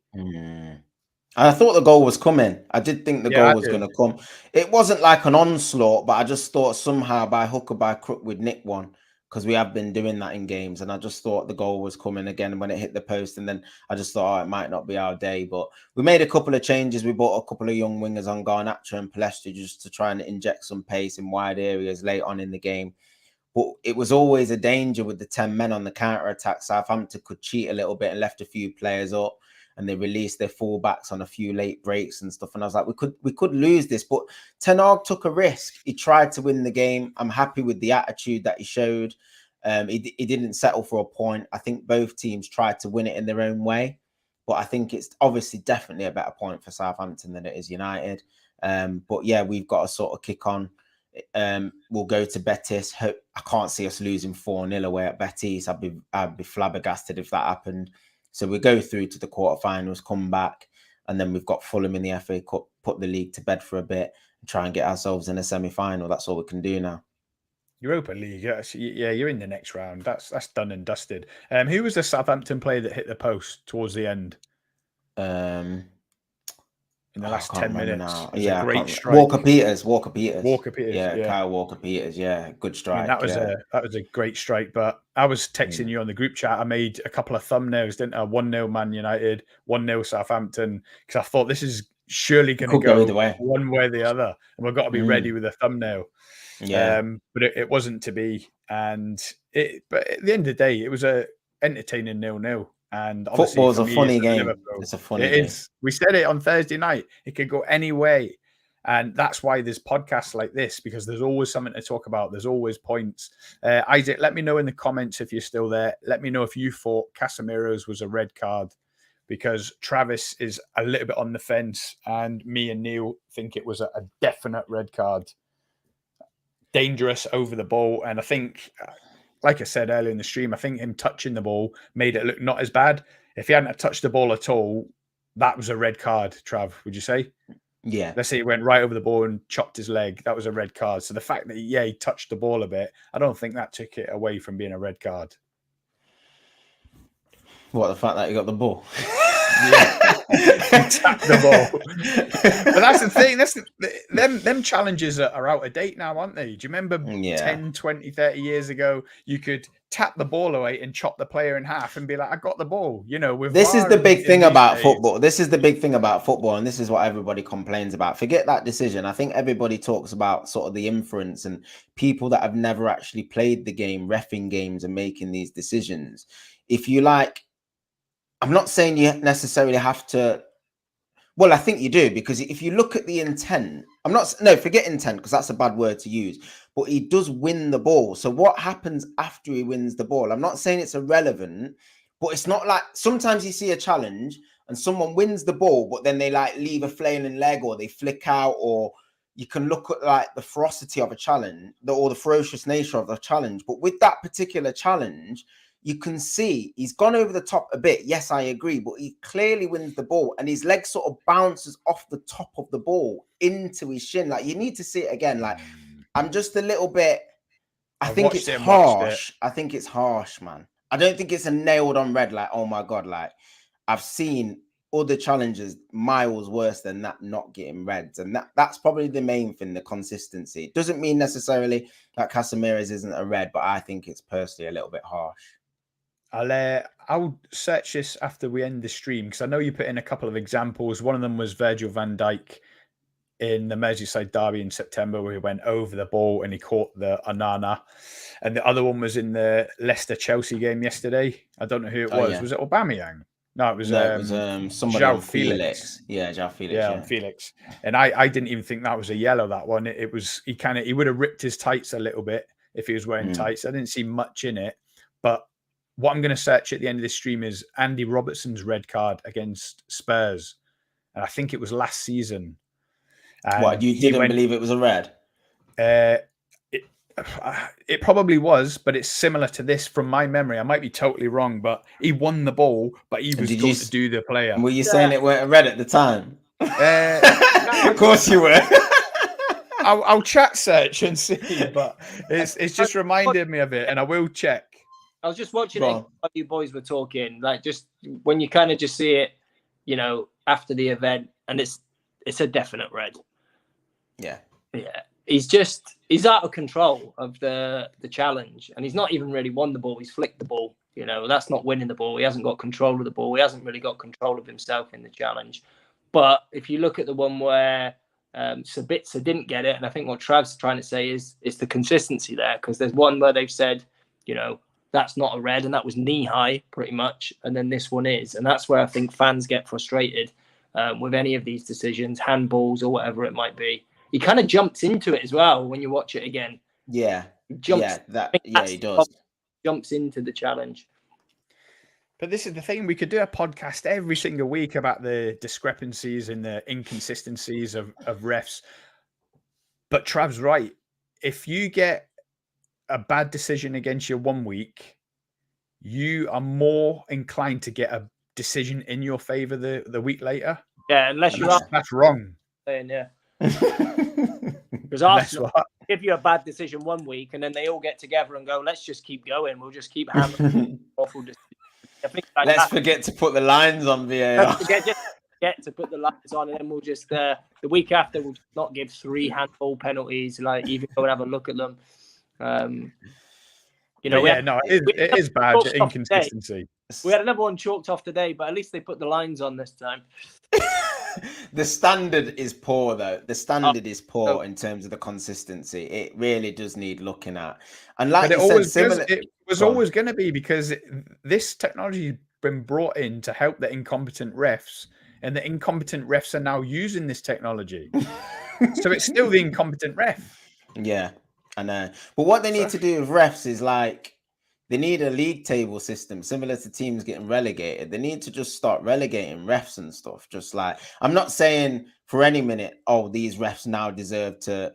I thought the goal was coming. I did think the goal was going to come. It wasn't like an onslaught, but I just thought somehow by hook or by crook we'd nick one because we have been doing that in games. And I just thought the goal was coming again when it hit the post. And then I just thought, it might not be our day. But we made a couple of changes. We brought a couple of young wingers on, Garnacho and Palestra, just to try and inject some pace in wide areas late on in the game. But it was always a danger with the 10 men on the counter-attack. Southampton could cheat a little bit and left a few players up and they released their fullbacks on a few late breaks and stuff. And I was like, we could lose this. But Ten Hag took a risk. He tried to win the game. I'm happy with the attitude that he showed. He didn't settle for a point. I think both teams tried to win it in their own way. But I think it's obviously definitely a better point for Southampton than it is United. But yeah, we've got to sort of kick on. We'll go to Betis. I can't see us losing 4-0 away at Betis. I'd be flabbergasted if that happened. So we go through to the quarterfinals, come back, and then we've got Fulham in the FA Cup, put the league to bed for a bit, and try and get ourselves in a semi-final. That's all we can do now. Europa League, yeah, you're in the next round. That's done and dusted. Who was the Southampton player that hit the post towards the end? In the last 10 minutes. Yeah, a great strike. Walker Peters. Yeah, Kyle Walker Peters. Yeah, good strike. I mean, that was a great strike. But I was texting you on the group chat. I made a couple of thumbnails, didn't I? 1-0 Man United, 1-0 Southampton, because I thought this is surely going to go either way, one way or the other, and we've got to be ready with a thumbnail. Yeah, but it wasn't to be, but at the end of the day, it was a entertaining 0-0. And football's a funny game. It's a funny game. We said it on Thursday night. It could go any way. And that's why there's podcasts like this, because there's always something to talk about. There's always points. Isaac, let me know in the comments if you're still there. Let me know if you thought CASEMIRO's was a red card, because Travis is a little bit on the fence and me and Neil think it was a definite red card. Dangerous over the ball. And I think, like I said earlier in the stream, I think him touching the ball made it look not as bad. If he hadn't touched the ball at all, that was a red card, Trav, would you say? Yeah. Let's say he went right over the ball and chopped his leg. That was a red card. So the fact that, he touched the ball a bit, I don't think that took it away from being a red card. What, the fact that he got the ball? Tap the ball. But that's the thing. Them challenges are out of date now, aren't they? Do you remember 10, 20, 30 years ago, you could tap the ball away and chop the player in half and be like, I got the ball. With this is the big thing about football. This is the big thing about football, and this is what everybody complains about. Forget that decision. I think everybody talks about sort of the inference and people that have never actually played the game, reffing games and making these decisions. If you like, I'm not saying you necessarily have to. Well, I think you do, because if you look at the intent, forget intent, because that's a bad word to use, but he does win the ball. So what happens after he wins the ball? I'm not saying it's irrelevant, but it's not like sometimes you see a challenge and someone wins the ball, but then they like leave a flailing leg or they flick out, or you can look at like the ferocity of a challenge or the ferocious nature of the challenge. But with that particular challenge, you can see he's gone over the top a bit. Yes, I agree, but he clearly wins the ball and his leg sort of bounces off the top of the ball into his shin. Like, you need to see it again. Like, I'm just a little bit, I think it's harsh. I think it's harsh, man. I don't think it's a nailed on red. Like, oh my God, like I've seen other challenges miles worse than that not getting reds. And that's probably the main thing, the consistency. It doesn't mean necessarily that CASEMIRO's isn't a red, but I think it's personally a little bit harsh. I'll search this after we end the stream, because I know you put in a couple of examples. One of them was Virgil van Dijk in the Merseyside derby in September, where he went over the ball and he caught the Onana. And the other one was in the Leicester-Chelsea game yesterday. I don't know who it was. Yeah. Was it Aubameyang? No, it was somebody on Felix. Yeah, João Felix. Yeah, Felix. And I didn't even think that was a yellow, that one. It was, he would have ripped his tights a little bit if he was wearing tights. I didn't see much in it. But what I'm going to search at the end of this stream is Andy Robertson's red card against Spurs. And I think it was last season. And what, you didn't believe it was a red? It probably was, but it's similar to this from my memory. I might be totally wrong, but he won the ball, but he was going to do the player. Were you saying it weren't a red at the time? Of course you were. I'll chat search and see, but it's just reminded me of it, and I will check. I was just watching it while you boys were talking, like just when you kind of just see it, after the event, and it's a definite red. Yeah. Yeah. He's out of control of the challenge, and he's not even really won the ball. He's flicked the ball. That's not winning the ball. He hasn't got control of the ball. He hasn't really got control of himself in the challenge. But if you look at the one where Sabitzer didn't get it, and I think what Trav's trying to say is the consistency there, because there's one where they've said, that's not a red, and that was knee high pretty much, and then this one is, and that's where I think fans get frustrated with any of these decisions, handballs or whatever it might be. He kind of jumps into it as well when you watch it again. Yeah, he jumps. He does. Jumps into the challenge. But this is the thing: we could do a podcast every single week about the discrepancies and the inconsistencies of refs. But Trav's right. If you get a bad decision against you one week, you are more inclined to get a decision in your favor the week later. Yeah, unless that's wrong. Yeah. Because Arsenal give you a bad decision one week, and then they all get together and go, let's just keep going. We'll just keep hammering awful decisions. I think let's forget to put the lines on VAR. Forget to put the lines on, and then we'll just the week after we'll not give 3 handball penalties. Like, even go and have a look at them. It is bad inconsistency. We had another one chalked off today, but at least they put the lines on this time. The standard is poor, though. The standard is poor in terms of the consistency. It really does need looking at. And like you said, it was always going to be, because this technology has been brought in to help the incompetent refs, and the incompetent refs are now using this technology. So it's still the incompetent ref. Yeah, I know. But what they need to do with refs is they need a league table system similar to teams getting relegated. They need to just start relegating refs and stuff. Just like, I'm not saying for any minute, these refs now deserve to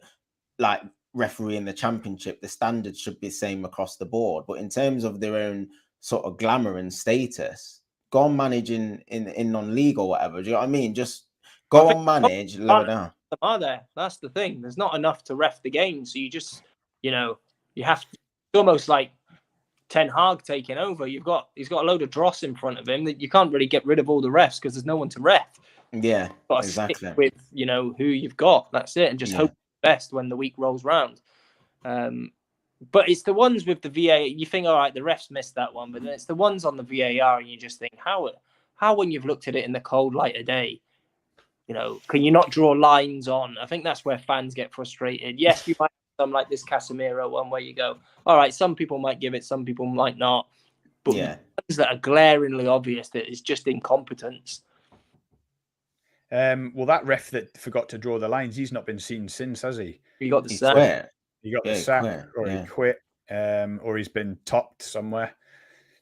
referee in the championship. The standards should be the same across the board. But in terms of their own sort of glamour and status, go on manage in non-league or whatever. Do you know what I mean? Just I go think on manage, lower down. are there? That's the thing. There's not enough to ref the game, so you just, you know, you have to. It's almost like Ten Hag taking over. He's got a load of dross in front of him that you can't really get rid of all the refs because there's no one to ref. Yeah, But exactly. with who you've got, that's it, and just hope the best when the week rolls round. But it's the ones with the VAR. You think, all right, the refs missed that one, but then it's the ones on the VAR, and you just think, how when you've looked at it in the cold light of day, can you not draw lines on? I think that's where fans get frustrated. Yes, you might have some like this Casemiro one where you go, all right, some people might give it, some people might not. But the ones that are glaringly obvious that it's just incompetence. Well, that ref that forgot to draw the lines, he's not been seen since, has he? He got the sack. He got the sack, or he quit, or he's been topped somewhere,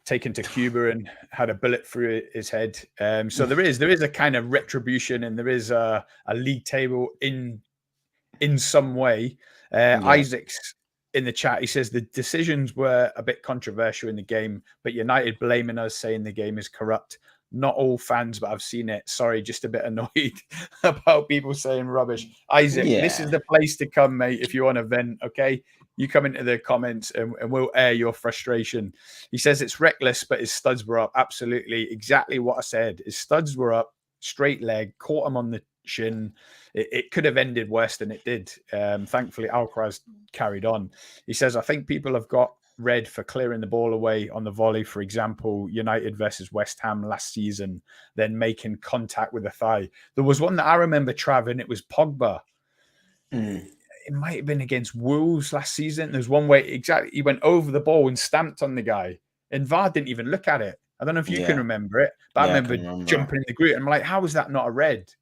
taken to Cuba and had a bullet through his head. So there is a kind of retribution, and there is a league table in some way. Isaac's in the chat. He says the decisions were a bit controversial in the game, but United blaming us, saying the game is corrupt. Not all fans, but I've seen it. Sorry, just a bit annoyed about people saying rubbish. Isaac, this is the place to come, mate, if you want to vent, okay? You come into the comments and we'll air your frustration. He says it's reckless, but his studs were up. Absolutely. Exactly what I said. His studs were up, straight leg, caught him on the shin. It could have ended worse than it did. Thankfully, Alcaraz carried on. He says, I think people have got red for clearing the ball away on the volley, for example, United versus West Ham last season, then making contact with the thigh. There was one that I remember, Trav, and it was Pogba. It might have been against Wolves last season. There's one way he went over the ball and stamped on the guy, and VAR didn't even look at it. I don't know if you can remember it, but I remember jumping in the group and I'm like, how is that not a red?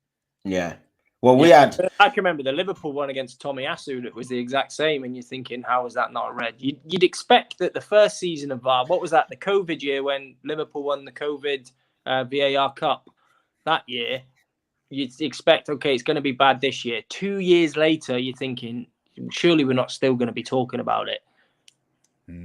Yeah. Well, I can remember the Liverpool one against Tomiyasu that was the exact same, and you're thinking, how is that not a red? You'd expect that the first season of VAR, what was that? The COVID year when Liverpool won the COVID VAR Cup that year. You'd expect, okay, it's going to be bad this year. 2 years later, you're thinking, surely we're not still going to be talking about it.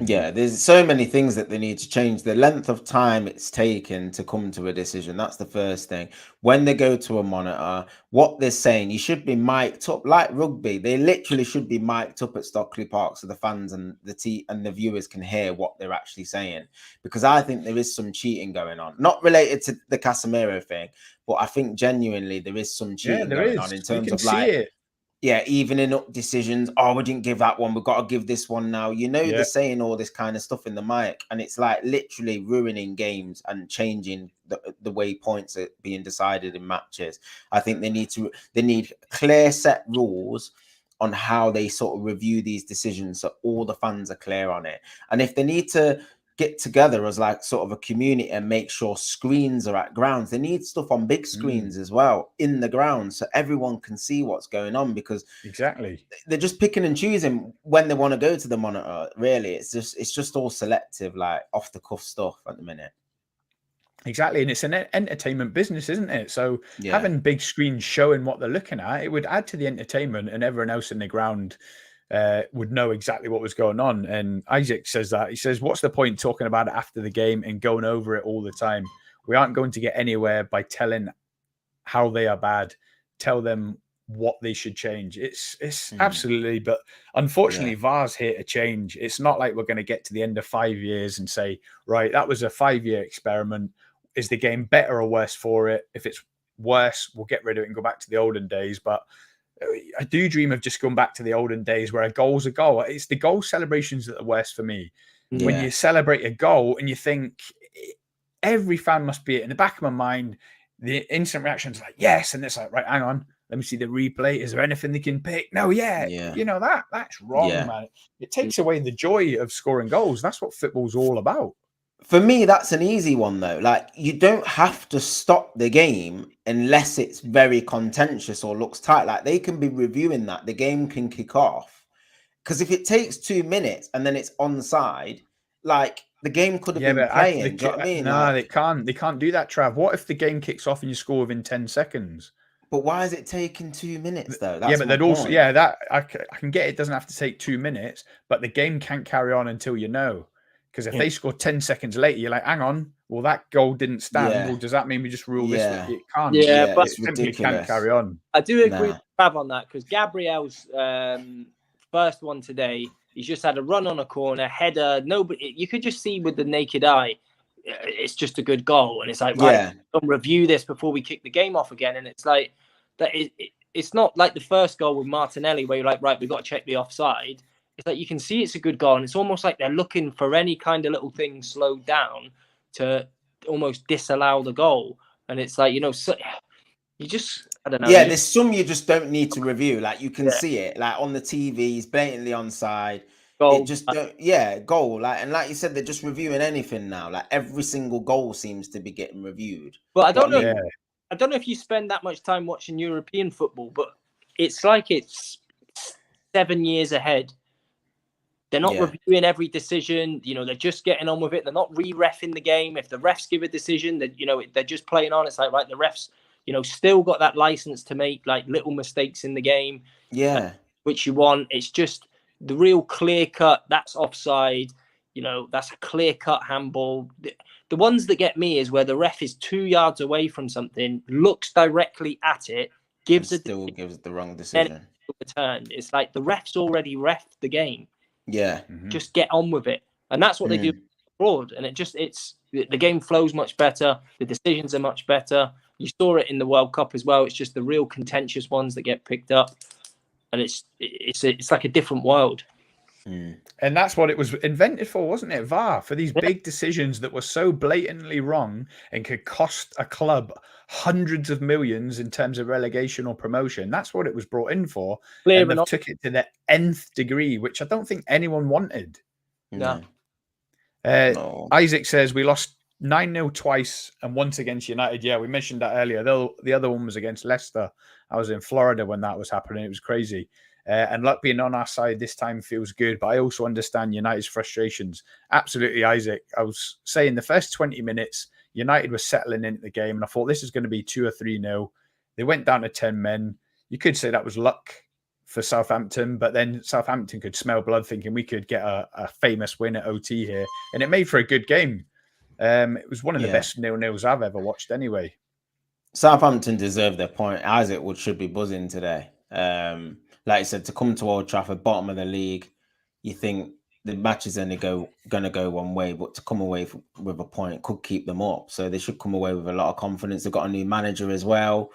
Yeah, there's so many things that they need to change. The length of time it's taken to come to a decision, that's the first thing. When they go to a monitor, what they're saying, you should be mic'd up like rugby. They literally should be mic'd up at Stockley Park so the fans and the viewers can hear what they're actually saying. Because I think there is some cheating going on. Not related to the Casemiro thing, but I think genuinely there is some cheating going on in terms of like... Yeah, evening up decisions. Oh, we didn't give that one. We've got to give this one now. They're saying all this kind of stuff in the mic, and it's like literally ruining games and changing the way points are being decided in matches. I think they need clear set rules on how they sort of review these decisions so all the fans are clear on it. And if they need to get together as like sort of a community and make sure screens are at grounds, they need stuff on big screens as well in the ground so everyone can see what's going on, because they're just picking and choosing when they want to go to the monitor. Really, it's just all selective, like off the cuff stuff at the minute. Exactly, and it's an entertainment business, isn't it? So having big screens showing what they're looking at, it would add to the entertainment, and everyone else in the ground would know exactly what was going on. And Isaac says that. He says, what's the point talking about it after the game and going over it all the time? We aren't going to get anywhere by telling how they are bad. Tell them what they should change. It's absolutely, but unfortunately, VAR's here to change. It's not like we're going to get to the end of 5 years and say, right, that was a 5-year experiment. Is the game better or worse for it? If it's worse, we'll get rid of it and go back to the olden days. But I do dream of just going back to the olden days where a goal's a goal. It's the goal celebrations that are worse for me. Yeah. When you celebrate a goal and you think every fan must be in the back of my mind, the instant reaction is like, yes. And it's like, right, hang on. Let me see the replay. Is there anything they can pick? No, that's wrong, man. It takes away the joy of scoring goals. That's what football's all about. For me, that's an easy one, though. Like, you don't have to stop the game unless it's very contentious or looks tight. Like, they can be reviewing that. The game can kick off. Because if it takes 2 minutes and then it's onside, like, the game could have been playing. Do you know what I mean? No, they can't. They can't do that, Trav. What if the game kicks off and you score within 10 seconds? But why is it taking 2 minutes, though? That's but they'd also... Yeah, that I can get it doesn't have to take 2 minutes, but the game can't carry on until you know. Because if they score 10 seconds later, you're like, hang on, well, that goal didn't stand. Yeah. Well, does that mean we just rule this? Yeah. It can't. Yeah, but it's it simply can't ridiculous. carry on. I do agree Nah. with Trav on that, because Gabriel's first one today, he's just had a run on a corner, header. Nobody, you could just see with the naked eye, it's just a good goal. And it's like, right, don't review this before we kick the game off again. And it's like that. It's not like the first goal with Martinelli where you're like, right, we've got to check the offside. It's like you can see it's a good goal, and it's almost like they're looking for any kind of little thing slowed down to almost disallow the goal. And it's like, so, you just, I don't know. Yeah, there's some you just don't need to review. Like you can see it, like on the TV, he's blatantly onside. Goal. It just goal. Like, and like you said, they're just reviewing anything now. Like every single goal seems to be getting reviewed. But I don't know. I don't know if you spend that much time watching European football, but it's like it's 7 years ahead. They're not reviewing every decision. They're just getting on with it. They're not re-reffing the game. If the refs give a decision, that they're just playing on. It's like, right, the refs, still got that license to make like little mistakes in the game. Yeah, which you want. It's just the real clear cut. That's offside. That's a clear cut handball. The ones that get me is where the ref is 2 yards away from something, looks directly at it, gives the wrong decision. Return. It's like the ref's already reffed the game. Yeah, just get on with it, and that's what they do abroad. And the game flows much better. The decisions are much better. You saw it in the World Cup as well. It's just the real contentious ones that get picked up, and it's like a different world. And that's what it was invented for, wasn't it? VAR, for these big decisions that were so blatantly wrong and could cost a club hundreds of millions in terms of relegation or promotion. That's what it was brought in for. And they took it to the nth degree, which I don't think anyone wanted. No. Isaac says we lost 9-0 twice and once against United. Yeah, we mentioned that earlier. The other one was against Leicester. I was in Florida when that was happening. It was crazy. And luck being on our side this time feels good, but I also understand United's frustrations. Absolutely, Isaac. I was saying the first 20 minutes, United was settling into the game, and I thought this is going to be 2 or 3-0. They went down to 10 men. You could say that was luck for Southampton, but then Southampton could smell blood, thinking we could get a famous win at OT here, and it made for a good game. It was one of the best 0-0s I've ever watched anyway. Southampton deserved their point. Isaac should be buzzing today. Like I said, to come to Old Trafford, bottom of the league, you think the match is only going to go one way, but to come away with a point could keep them up. So they should come away with a lot of confidence. They've got a new manager as well,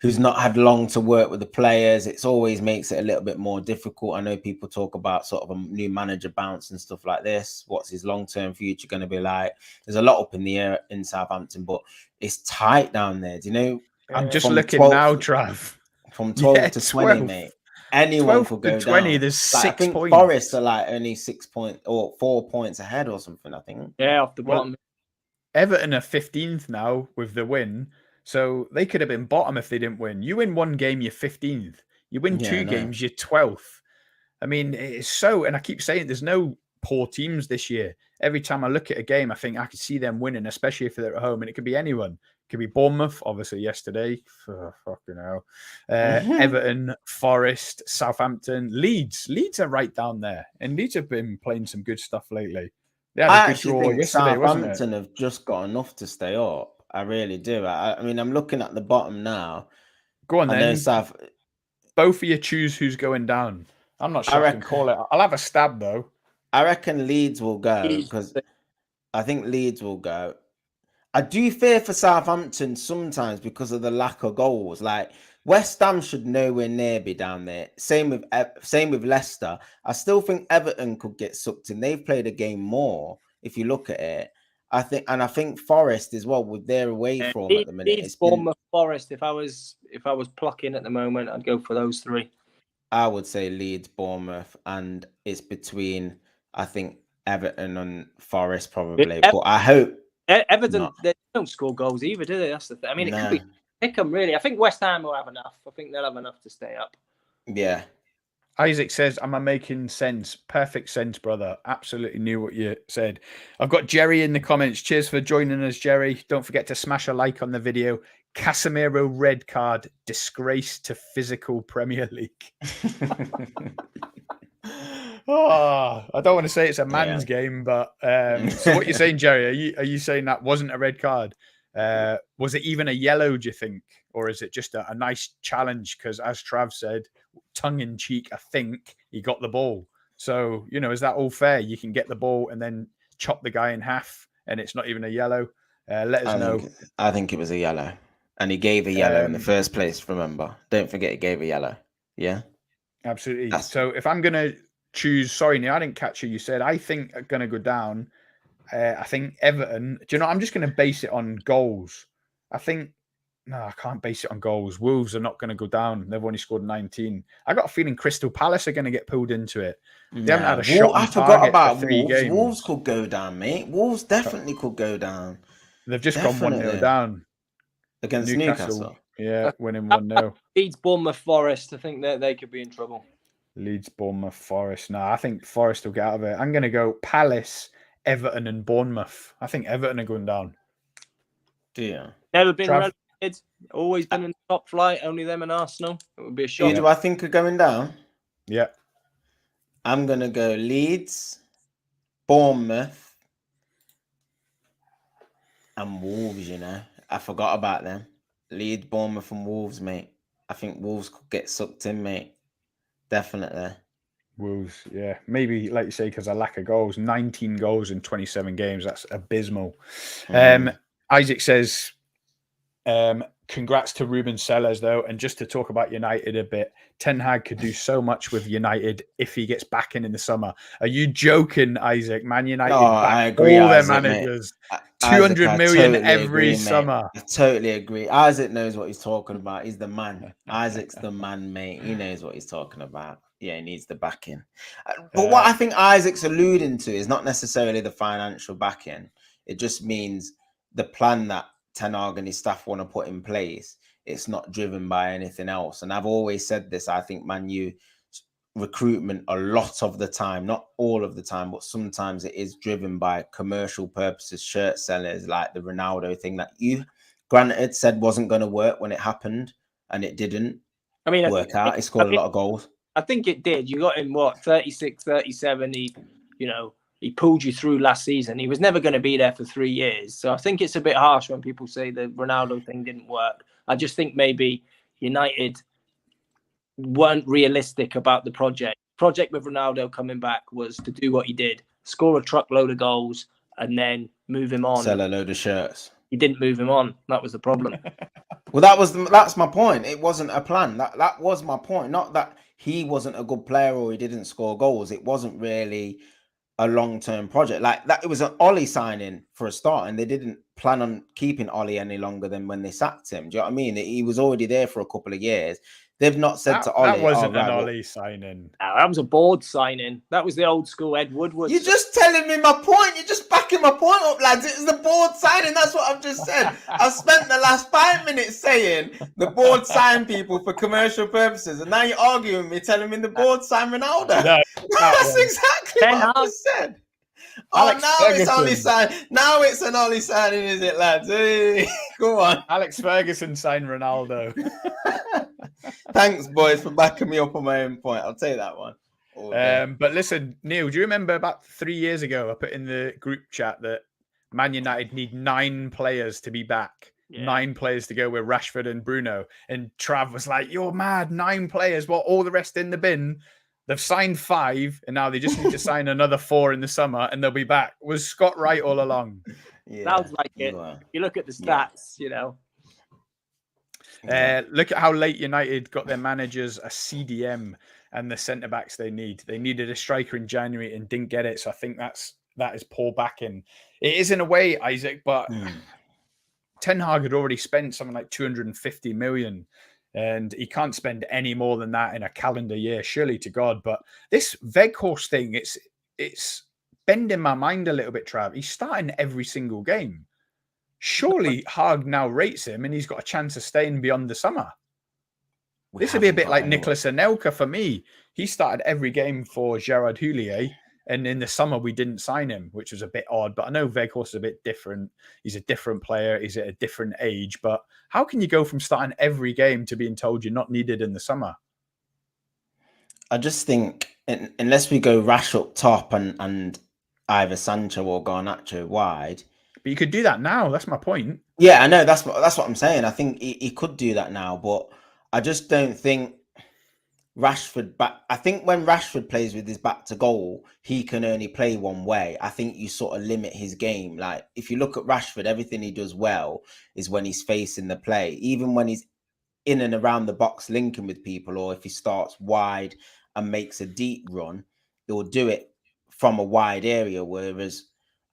who's not had long to work with the players. It always makes it a little bit more difficult. I know people talk about sort of a new manager bounce and stuff like this. What's his long-term future going to be like? There's a lot up in the air in Southampton, but it's tight down there. Do you know? I'm just looking now, Trav. From 12 to 20, mate. Anyone could go 20, down. There's 6 I think points. Forest are like only 6 points or 4 points ahead or something, I think. Yeah, off the bottom. Everton are 15th now with the win. So they could have been bottom if they didn't win. You win one game, you're 15th. You win two games, you're 12th. I mean, it's so, and I keep saying there's no poor teams this year. Every time I look at a game, I think I could see them winning, especially if they're at home. And it could be anyone. It could be Bournemouth, obviously, yesterday. Fucking hell. Everton, Forest, Southampton, Leeds. Leeds are right down there. And Leeds have been playing some good stuff lately. They had a good draw yesterday, wasn't it? Southampton have just got enough to stay up. I really do. I mean, I'm looking at the bottom now. Go on then. Both of you choose who's going down. I'm not sure I can call it. I'll have a stab, though. I reckon Leeds will go because I think Leeds will go. I do fear for Southampton sometimes because of the lack of goals. Like West Ham should nowhere near be down there. Same with Leicester. I still think Everton could get sucked in. They've played a game more if you look at it. I think Forest as well with their away form at the minute. Leeds, Bournemouth, Forest. If I was plucking at the moment, I'd go for those three. I would say Leeds, Bournemouth, and it's between I think Everton and Forest probably. But I hope Everton they don't score goals either, do they? That's the thing. I mean, it could be pick them really. I think West Ham will have enough. I think they'll have enough to stay up. Yeah. Isaac says, am I making sense? Perfect sense, brother. Absolutely knew what you said. I've got Jerry in the comments. Cheers for joining us, Jerry. Don't forget to smash a like on the video. Casemiro red card, disgrace to physical Premier League. Oh, I don't want to say it's a man's game, but so what you're saying, Jerry? Are you saying that wasn't a red card? Was it even a yellow? Do you think, or is it just a nice challenge? Because as Trav said, tongue in cheek, I think he got the ball. So is that all fair? You can get the ball and then chop the guy in half, and it's not even a yellow. Let us know. I think it was a yellow, and he gave a yellow in the first place. Remember, don't forget he gave a yellow. Yeah, absolutely. So if I'm gonna choose, sorry, Neil, I didn't catch who you said. I think are gonna go down. I think Everton. Do you know? I'm just gonna base it on goals. I think. No, I can't base it on goals. Wolves are not going to go down. They've only scored 19. I got a feeling Crystal Palace are going to get pulled into it. They haven't had a shot. I forgot about Wolves. Wolves could go down, mate. Wolves definitely could go down. They've just gone 1-0 down against Newcastle. Yeah, winning 1-0. Leeds, Bournemouth, Forest. I think that they could be in trouble. Leeds, Bournemouth, Forest. No, I think Forest will get out of it. I'm going to go Palace, Everton, and Bournemouth. I think Everton are going down. Yeah. Never been relegated. Always been in the top flight. Only them and Arsenal. It would be a shock. Who do I think are going down? Yeah. I'm going to go Leeds, Bournemouth, and Wolves, I forgot about them. Leeds, Bournemouth, and Wolves, mate. I think Wolves could get sucked in, mate. Definitely. Wolves, yeah. Maybe, like you say, because of lack of goals. 19 goals in 27 games. That's abysmal. Isaac says, congrats to Ruben Sellers, though. And just to talk about United a bit, Ten Hag could do so much with United if he gets back in the summer. Are you joking, Isaac? Man United I agree, all Isaac, their managers. 200 million totally every summer. I totally agree. Isaac knows what he's talking about. He's the man. Isaac's the man, mate. He knows what he's talking about. Yeah, he needs the backing. But what I think Isaac's alluding to is not necessarily the financial backing. It just means the plan that Ten Hag and his staff want to put in place. It's not driven by anything else. And I've always said this. I think Man U recruitment a lot of the time, not all of the time, but sometimes it is driven by commercial purposes, shirt sellers, like the Ronaldo thing that you, granted, said wasn't going to work when it happened, and it didn't work out. He scored a lot of goals. I think it did. You got him, 36, 37. He pulled you through last season. He was never going to be there for 3 years. So I think it's a bit harsh when people say the Ronaldo thing didn't work. I just think maybe United weren't realistic about the project. Project with Ronaldo coming back was to do what he did, score a truckload of goals and then move him on. Sell a load of shirts. He didn't move him on. That was the problem. Well, that's my point. It wasn't a plan. That was my point. Not that he wasn't a good player or he didn't score goals. It wasn't really a long-term project like that. It was an Ollie signing for a start, and they didn't plan on keeping Ollie any longer than when they sacked him. Do you know what I mean? He was already there for a couple of years. They've not said to Ollie, that wasn't an Ollie signing. No, that was a board signing. That was the old school Ed Woodward. You're just telling me my point. You're just backing my point up, lads. It was the board signing. That's what I've just said. I've spent the last 5 minutes saying the board signed people for commercial purposes, and now you're arguing with me, telling me the board signed Ronaldo. No, that's exactly what I just said. Alex It's Ollie sign. Now it's an Ollie signing, is it, lads? Hey, go on. Alex Ferguson signed Ronaldo. Thanks, boys, for backing me up on my own point. I'll take that one. But listen, Neil, do you remember about 3 years ago, I put in the group chat that Man United need 9 players to be back. Yeah. 9 players to go with Rashford and Bruno. And Trav was like, you're mad, 9 players. Well, all the rest in the bin. They've signed 5, and now they just need to sign another 4 in the summer, and they'll be back. Was Scott right all along? Yeah, sounds like it. You look at the stats, Look at how late United got their managers a CDM and the centre-backs they need. They needed a striker in January and didn't get it, so I think that is poor backing. It is in a way, Isaac, but Ten Hag had already spent something like 250 million. And he can't spend any more than that in a calendar year, surely to God. But this Weghorst thing, it's bending my mind a little bit, Trav. He's starting every single game. Surely Hag now rates him and he's got a chance of staying beyond the summer. This would be a bit like Nicolas Anelka for me. He started every game for Gerard Houllier. And in the summer, we didn't sign him, which was a bit odd. But I know Weghorst is a bit different. He's a different player. He's at a different age. But how can you go from starting every game to being told you're not needed in the summer? I just think unless we go Rash up top and either Sancho or Garnacho wide. But you could do that now. That's my point. Yeah, I know. That's what I'm saying. I think he could do that now, but I just don't think Rashford back. I think when Rashford plays with his back to goal, he can only play one way. I think you sort of limit his game. Like if you look at Rashford, everything he does well is when he's facing the play. Even when he's in and around the box linking with people, or if he starts wide and makes a deep run, he'll do it from a wide area. Whereas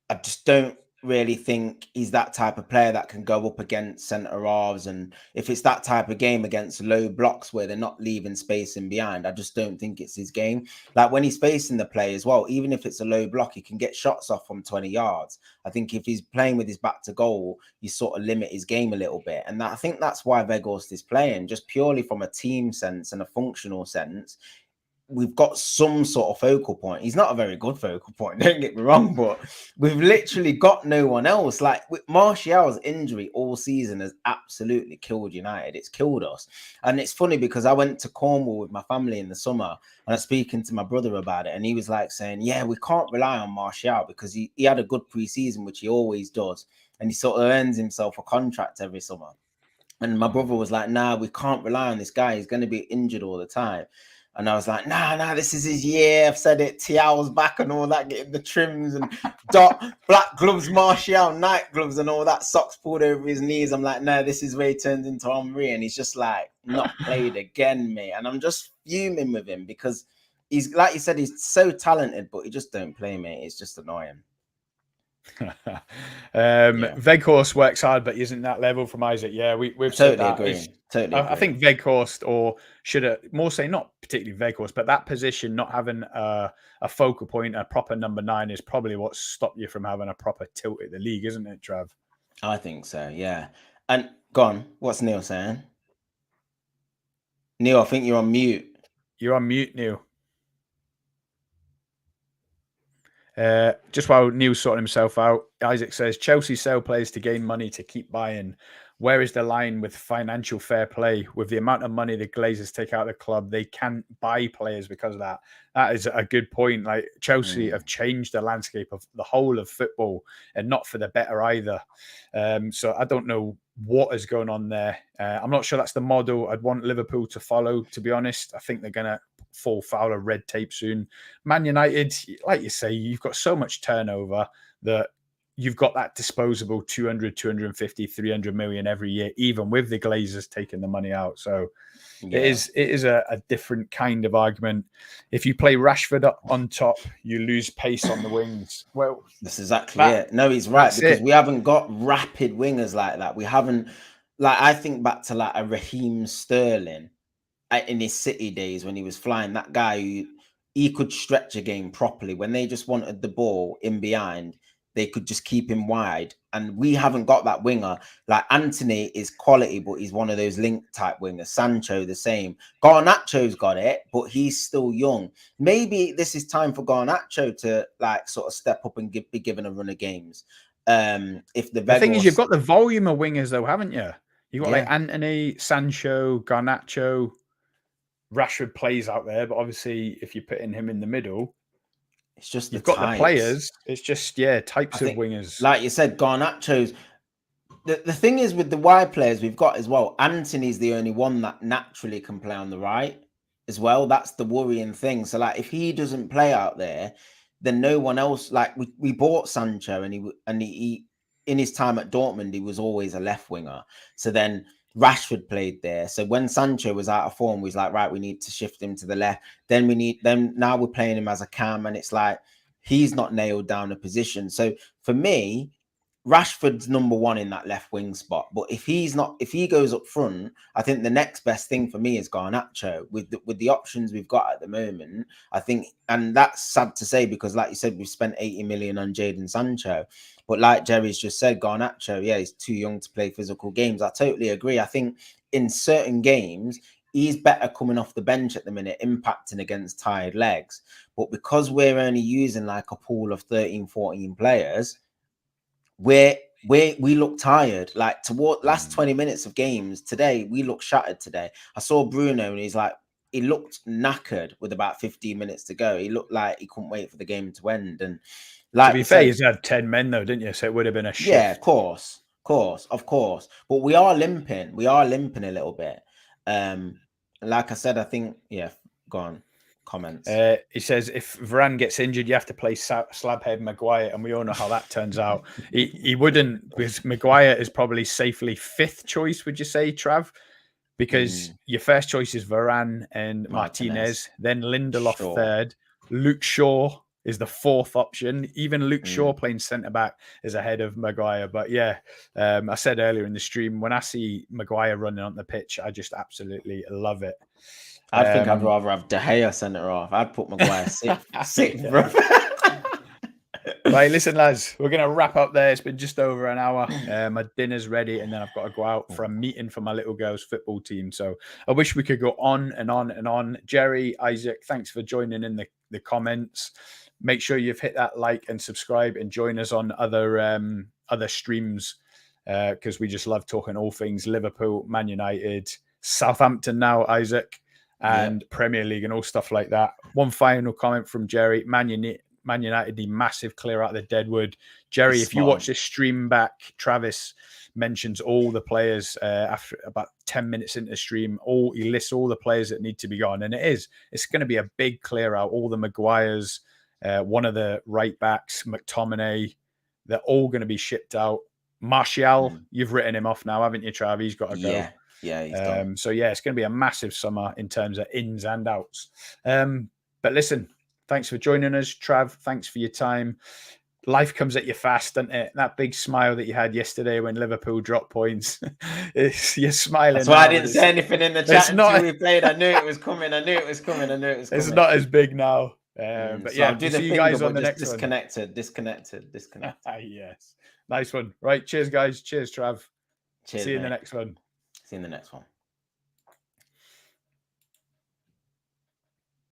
I just don't really think he's that type of player that can go up against centre halves. And if it's that type of game against low blocks where they're not leaving space in behind, I just don't think it's his game. Like when he's facing the play as well, even if it's a low block, he can get shots off from 20 yards. I think if he's playing with his back to goal, you sort of limit his game a little bit. And I think that's why Weghorst is playing, just purely from a team sense and a functional sense. We've got some sort of focal point. He's not a very good focal point, don't get me wrong, but we've literally got no one else. Like Martial's injury all season has absolutely killed United. It's killed us. And it's funny because I went to Cornwall with my family in the summer and I was speaking to my brother about it. And he was like saying, yeah, we can't rely on Martial because he had a good pre-season, which he always does. And he sort of earns himself a contract every summer. And my brother was like, nah, we can't rely on this guy. He's going to be injured all the time. And I was like, nah, this is his year. I've said it. Tiao's back and all that, getting the trims and black gloves, Martial, night gloves and all that, socks pulled over his knees. I'm like, no, this is where he turns into Henry. And he's just like, not played again, mate. And I'm just fuming with him because he's, like you said, he's so talented, but he just don't play, mate. It's just annoying. Weghorst works hard, but isn't that level from Isaac. Yeah, we've said that. I think Weghorst, or should I more say not particularly Weghorst, but that position, not having a focal point, a proper number 9, is probably what stopped you from having a proper tilt at the league, isn't it, Trav? I think so, yeah. And go on, what's Neil saying? Neil, I think you're on mute. You're on mute, Neil. Just while Neil's sorting himself out, Isaac says Chelsea sell players to gain money to keep buying. Where is the line with financial fair play? With the amount of money the Glazers take out of the club, they can't buy players because of that. That is a good point. Like Chelsea have changed the landscape of the whole of football, and not for the better either. So I don't know what is going on there. I'm not sure that's the model I'd want Liverpool to follow, to be honest. I think they're going to fall foul of red tape soon. Man United, like you say, you've got so much turnover that you've got that disposable 200, 250, 300 million every year, even with the Glazers taking the money out. So it is a different kind of argument. If you play Rashford up on top, you lose pace on the wings. Well, that's exactly it. No, he's right, because we haven't got rapid wingers like that. We haven't, like, I think back to like a Raheem Sterling in his City days when he was flying. That guy, he could stretch a game properly. When they just wanted the ball in behind, they could just keep him wide. And we haven't got that winger. Like Anthony is quality, but he's one of those link type wingers. Sancho, the same. Garnacho's got it, but he's still young. Maybe this is time for Garnacho to like sort of step up and be given a run of games. If the thing is, you've got the volume of wingers though, haven't you? You've got like Anthony, Sancho, Garnacho. Rashford plays out there, but obviously if you're putting him in the middle, it's just you've got the players. It's just types of wingers. Like you said, Garnacho's. The thing is with the wide players we've got as well, Anthony's the only one that naturally can play on the right as well. That's the worrying thing. So like if he doesn't play out there, then no one else. Like we bought Sancho and he in his time at Dortmund, he was always a left winger. So then Rashford played there. So when Sancho was out of form, we was like, right, we need to shift him to the left. Then now we're playing him as a cam, and it's like he's not nailed down a position. So for me, Rashford's number 1 in that left wing spot. But if he goes up front, I think the next best thing for me is Garnacho with the options we've got at the moment. I think, and that's sad to say because, like you said, we've spent 80 million on Jadon Sancho. But like Jerry's just said, Garnacho, he's too young to play physical games. I totally agree. I think in certain games, he's better coming off the bench at the minute, impacting against tired legs. But because we're only using like a pool of 13, 14 players, we look tired. Like toward last 20 minutes of games today, we look shattered today. I saw Bruno and he's like he looked knackered with about 15 minutes to go. He looked like he couldn't wait for the game to end. And like to be fair, he's had 10 men though, didn't you? So it would have been a shift. Yeah, of course. But we are limping. We are limping a little bit. Like I said, I think, yeah, go on. Comments. He says if Varane gets injured, you have to play Slabhead Maguire, and we all know how that turns out. He wouldn't, because Maguire is probably safely 5th choice, would you say, Trav? Because your first choice is Varane and Martinez, then Lindelof 3rd, Luke Shaw is the 4th option. Even Luke Shaw playing centre back is ahead of Maguire. But yeah, I said earlier in the stream, when I see Maguire running on the pitch, I just absolutely love it. I think I'd rather have De Gea centre off. I'd put Maguire 6th, bro. Right, listen, lads, we're going to wrap up there. It's been just over an hour. My dinner's ready, and then I've got to go out for a meeting for my little girl's football team. So I wish we could go on and on and on. Jerry, Isaac, thanks for joining in the comments. Make sure you've hit that like and subscribe, and join us on other streams, because we just love talking all things Liverpool, Man United, Southampton now, Isaac, and Premier League and all stuff like that. One final comment from Jerry. Man United need massive clear out of the deadwood. Jerry, if you watch this stream back, Travis mentions all the players after about 10 minutes into the stream. He lists all the players that need to be gone, and it's going to be a big clear out. All the Maguires, one of the right backs, McTominay, they're all going to be shipped out. Martial, you've written him off now, haven't you, Trav? He's got to go. Yeah, he's done. So yeah, it's going to be a massive summer in terms of ins and outs. But listen, thanks for joining us, Trav. Thanks for your time. Life comes at you fast, doesn't it? That big smile that you had yesterday when Liverpool dropped points, you're smiling. That's why I didn't say anything in the chat until we played. I knew it was coming. It's not as big now. But so yeah, I'll do see you guys on the next disconnected. Yes. Nice one. Right. Cheers, guys. Cheers, Trav. Cheers, see you in the next one. See you in the next one.